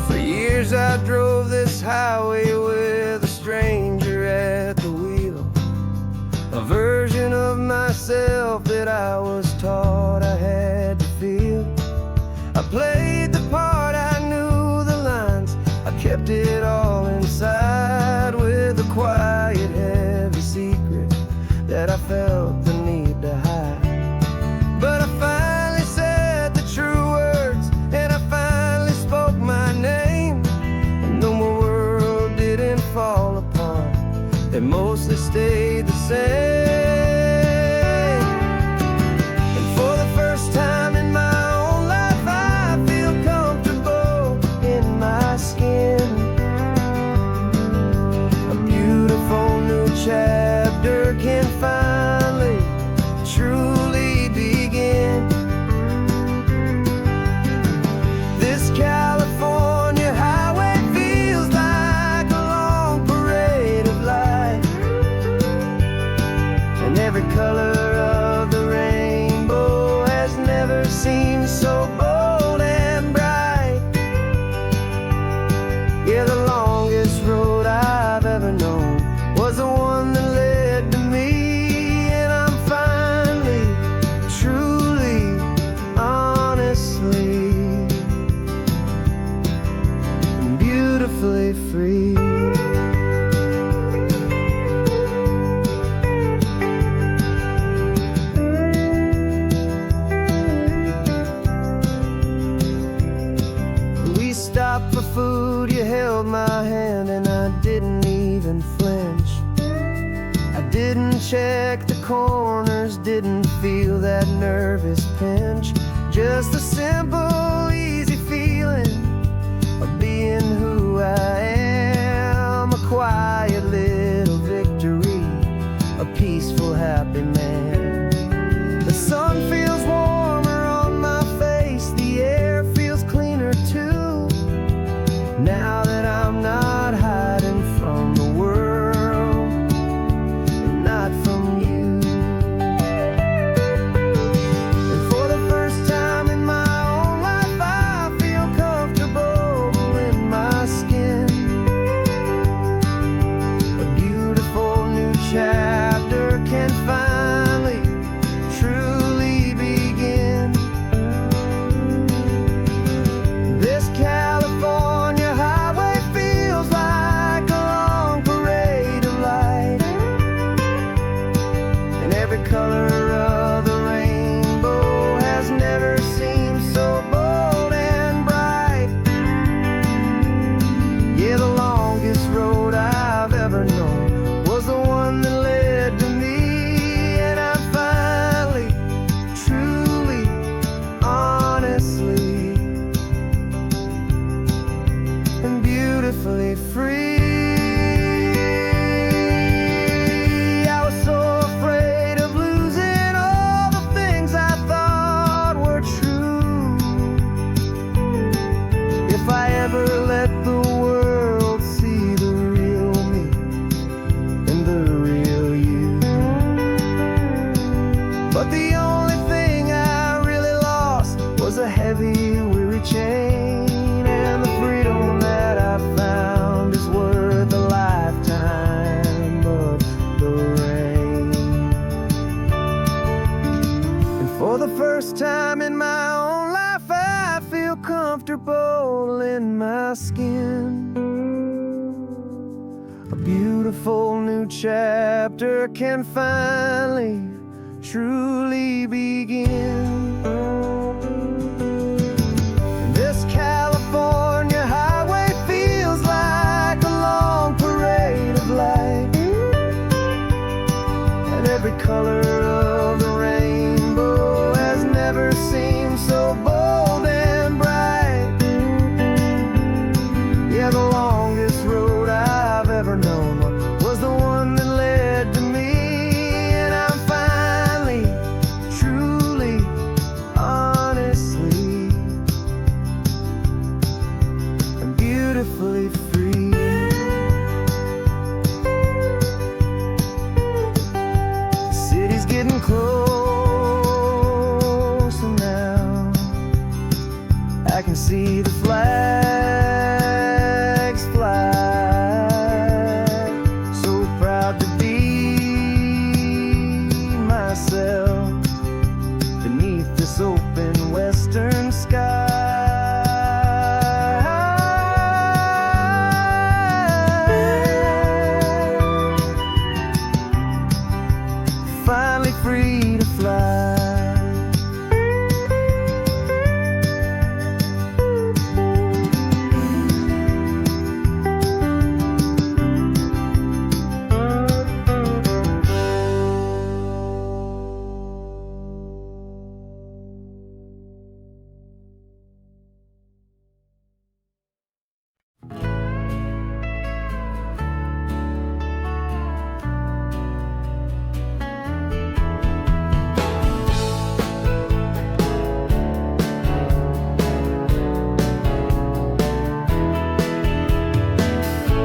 For years I drove this highway with a stranger at the wheel, a version of myself that I was taught I had to feel. I played the part, I knew the lines, I kept it all inside with a quiet, heavy secret that I felt the need to hide. But I finally said the true words, and I finally spoke my name. And though my world didn't fall apart, it mostly stayed the same. And for the first time in my own life, I feel comfortable in my skin. A beautiful new chapter can finally truly begin. This California highway feels like a long parade of light, and every color of the rainbow has never seemed so bold and bright. Yeah, the longest road I've ever known was the one that led to me, and I'm finally, truly, honestly, and beautifully free. We stopped for food, you held my hand, and I didn't even flinch. I didn't check the corners, didn't feel that nervous pinch. Just a simple, easy feeling of being who I am. A quiet little victory, a peaceful, happy man. The sun feels warmer on my face, the air feels cleaner too, now that I'm not hiding from the world and not from you. And for the first time in my own life, I feel comfortable in my skin. A beautiful new chapter can finally truly begin. This California highway feels like a long parade of light, and every color of the rainbow has never seemed so bold and bright. Yeah, the longest road I've ever known was the one that led to me, and I'm finally, truly, honestly, and beautifully free. I was so afraid of losing all the things I thought were true. If I ever let the world see the real me and the real you. But the only thing I really lost was a heavy, weary chain, and the freedom that I found is worth a lifetime of the rain. And for the first time in my own life, I feel comfortable in my skin. A beautiful new chapter can finally, truly begin. This California highway feels like a long parade every color of the rainbow has never seemed so bold and bright. Yeah, the longest road I've ever known was the one that led to me. And I'm finally, truly, honestly, and beautifully free. The city's getting closer now. I can see the flags fly. So proud to be myself beneath this open western sky. Finally free to fly.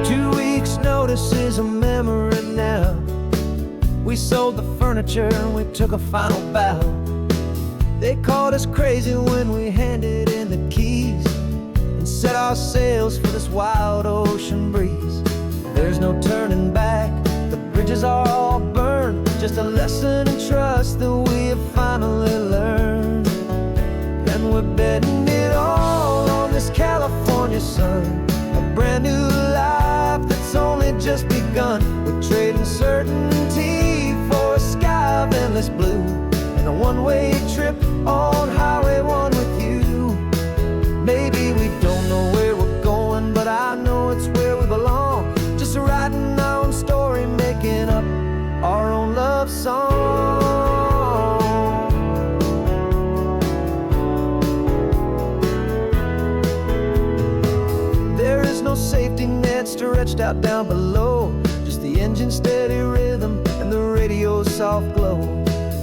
2 weeks' notice is a memory now. We sold the furniture and we took a final bow. They called us crazy when we handed in the keys and set our sails for this wild ocean breeze. There's no turning back, the bridges are all burned. Just a lesson in trust that we have finally learned. And we're betting it all on this California sun, a brand new life that's only just begun. We're trading certainty for a sky of endless blue and a one-way trip on Highway 1 with you. Maybe we don't know where we're going, but I know it's where we belong. Just writing our own story, making up our own love song. There is no safety net stretched out down below, just the engine's steady rhythm and the radio's soft glow.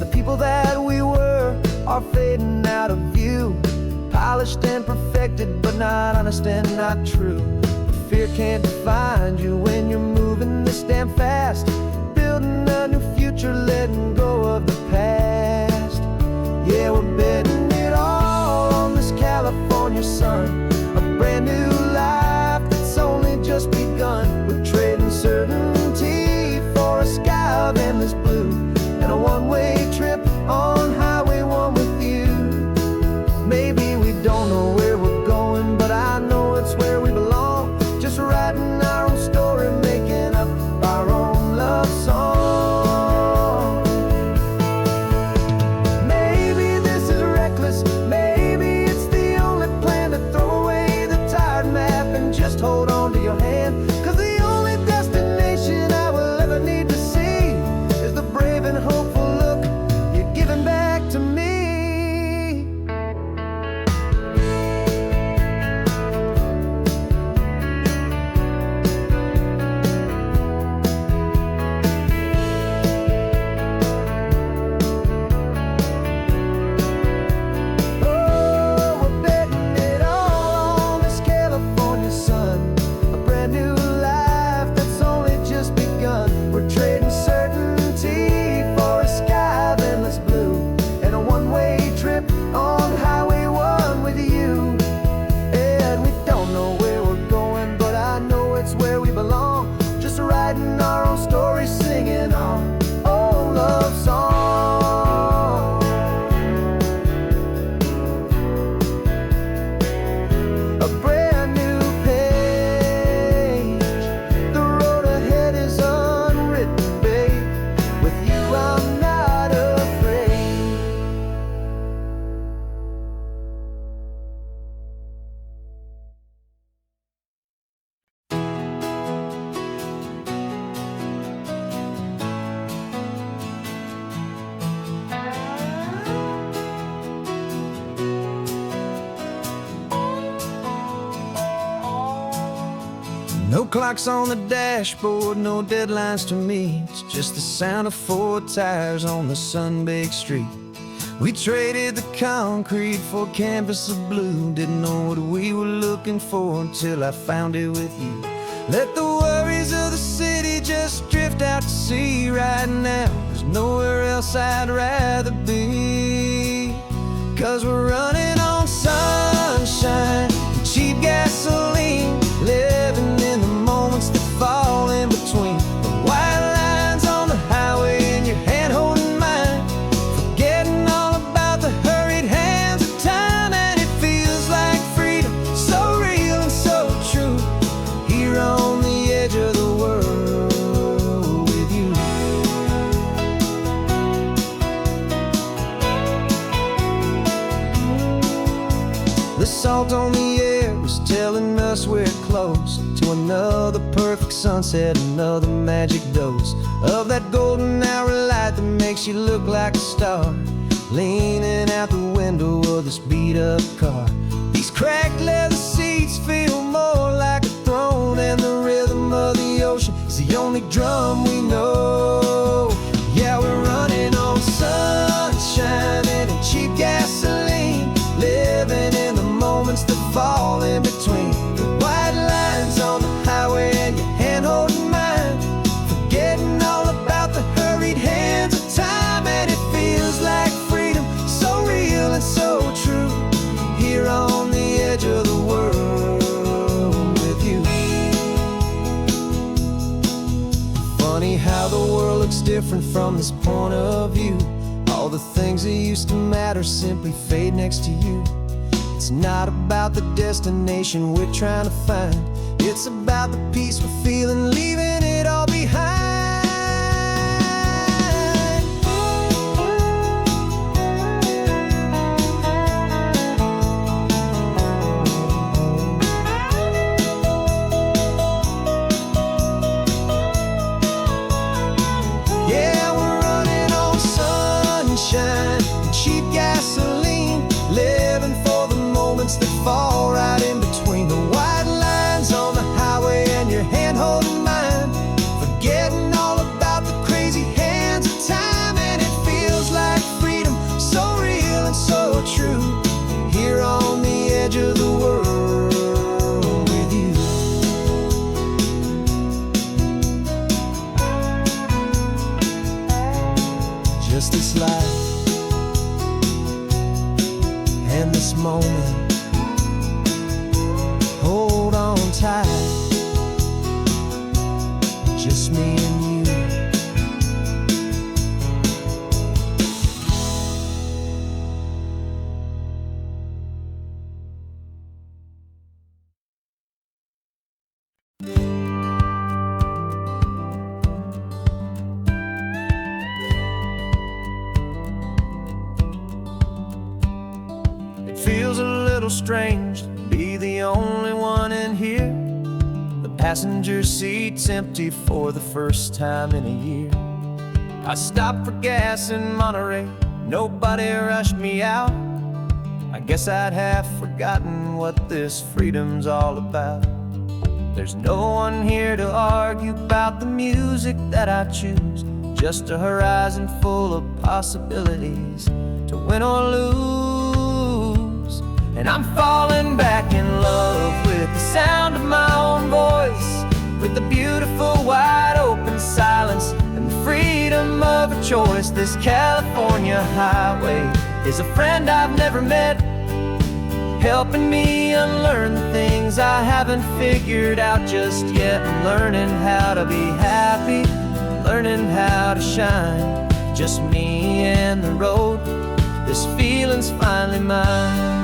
The people that we were are fading out of view, polished and perfected, but not honest and not true. Fear can't define you when you're moving this damn fast, building a new future, letting go of the past. Yeah, we're betting it all on this California sun, a brand new life that's only just begun. We're trading certainty for a sky of endless blue and a one-way trip on Highway 1 with you. Maybe we don't know where we're going, but I know it's where we belong. Just writing our own story, making up our clocks on the dashboard, no deadlines to meet. It's just the sound of 4 tires on the sun-baked street. We traded the concrete for a canvas of blue. Didn't know what we were looking for until I found it with you. Let the worries of the city just drift out to sea right now. There's nowhere else I'd rather be. 'Cause we're running on sunshine and cheap gasoline, living in the moments that fall in between. The white lines on the highway and your hand holding mine, forgetting all about the hurried hands of time. And it feels like freedom, so real and so true, here on the edge of the world with you. The salt on the air is telling us we're close to another perfect sunset, another magic dose of that golden hour light that makes you look like a star, leaning out the window of this beat-up car. These cracked leather seats feel more like a throne, and the rhythm of the ocean is the only drum we know. Yeah, we're running on sunshine and cheap gasoline, living in the moments that fall in between. The white lines on the highway and your hand holding mine, forgetting all about the hurried hands of time. And it feels like freedom, so real and so true, here on the edge of the world with you. Funny how the world looks different from this point of view. All the things that used to matter simply fade next to you. It's not about the destination we're trying to find, it's about the peace we're feeling, leaving it all behind. Yeah, we're running on sunshine and cheap gasoline, living for the moments that fall right in between. The white lines on the highway and your hand holding mine, forgetting all about the crazy hands of time. And it feels like freedom, so real and so true, here on the edge of the world with you. Just this life and this moment, hold on tight, just me and you. It feels a little strange to be the only one in here. The passenger seat's empty for the first time in a year. I stopped for gas in Monterey, nobody rushed me out. I guess I'd have forgotten what this freedom's all about. There's no one here to argue about the music that I choose, just a horizon full of possibilities to win or lose. And I'm falling back in love with the sound of my own voice, with the beautiful wide open silence and the freedom of a choice. This California highway is a friend I've never met, helping me unlearn the things I haven't figured out just yet. I'm learning how to be happy, learning how to shine, just me and the road. This feeling's finally mine.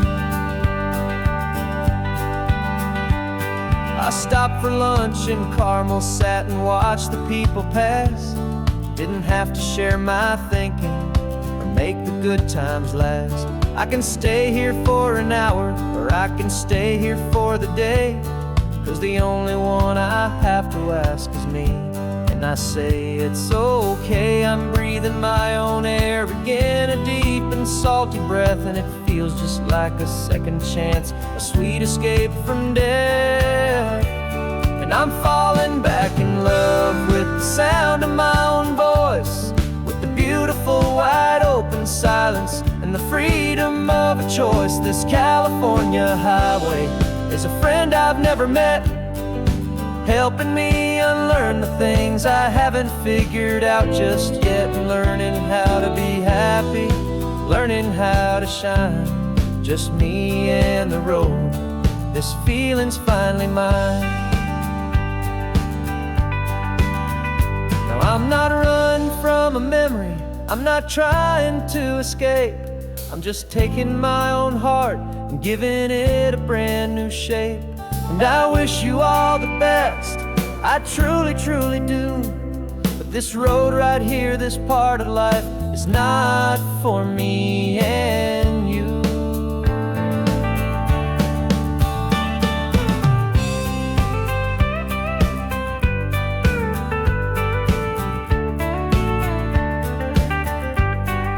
I stopped for lunch in Carmel, sat and watched the people pass. Didn't have to share my thinking or make the good times last. I can stay here for an hour, or I can stay here for the day, 'cause the only one I have to ask is me. And I say it's okay, I'm breathing my own air again, a deep and salty breath, and it feels just like a second chance, a sweet escape from death. And And I'm falling back in love with the sound of my own voice, with the beautiful wide open silence and the freedom of a choice. This California highway is a friend I've never met, helping me unlearn the things I haven't figured out just yet. Learning how to be happy, learning how to shine, just me and the road. This feeling's finally mine. Now I'm not running from a memory, I'm not trying to escape. I'm just taking my own heart and giving it a brand new shape. And I wish you all the best, I truly, truly do. But this road right here, this part of life, is not for me and you.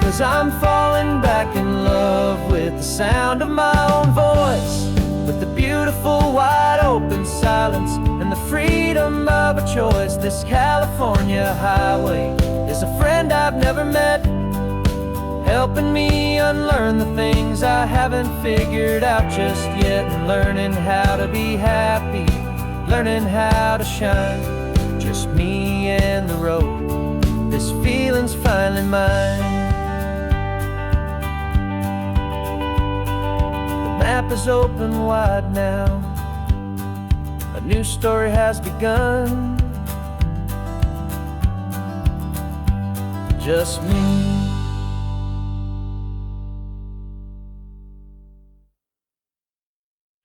Cause I'm falling back in love with the sound of my own voice, with the beautiful wide open silence and the freedom of a choice. This California highway is a friend I've never met, helping me unlearn the things I haven't figured out just yet. And learning how to be happy, learning how to shine, just me and the road. This feeling's finally mine. The map is open wide now, a new story has begun, just me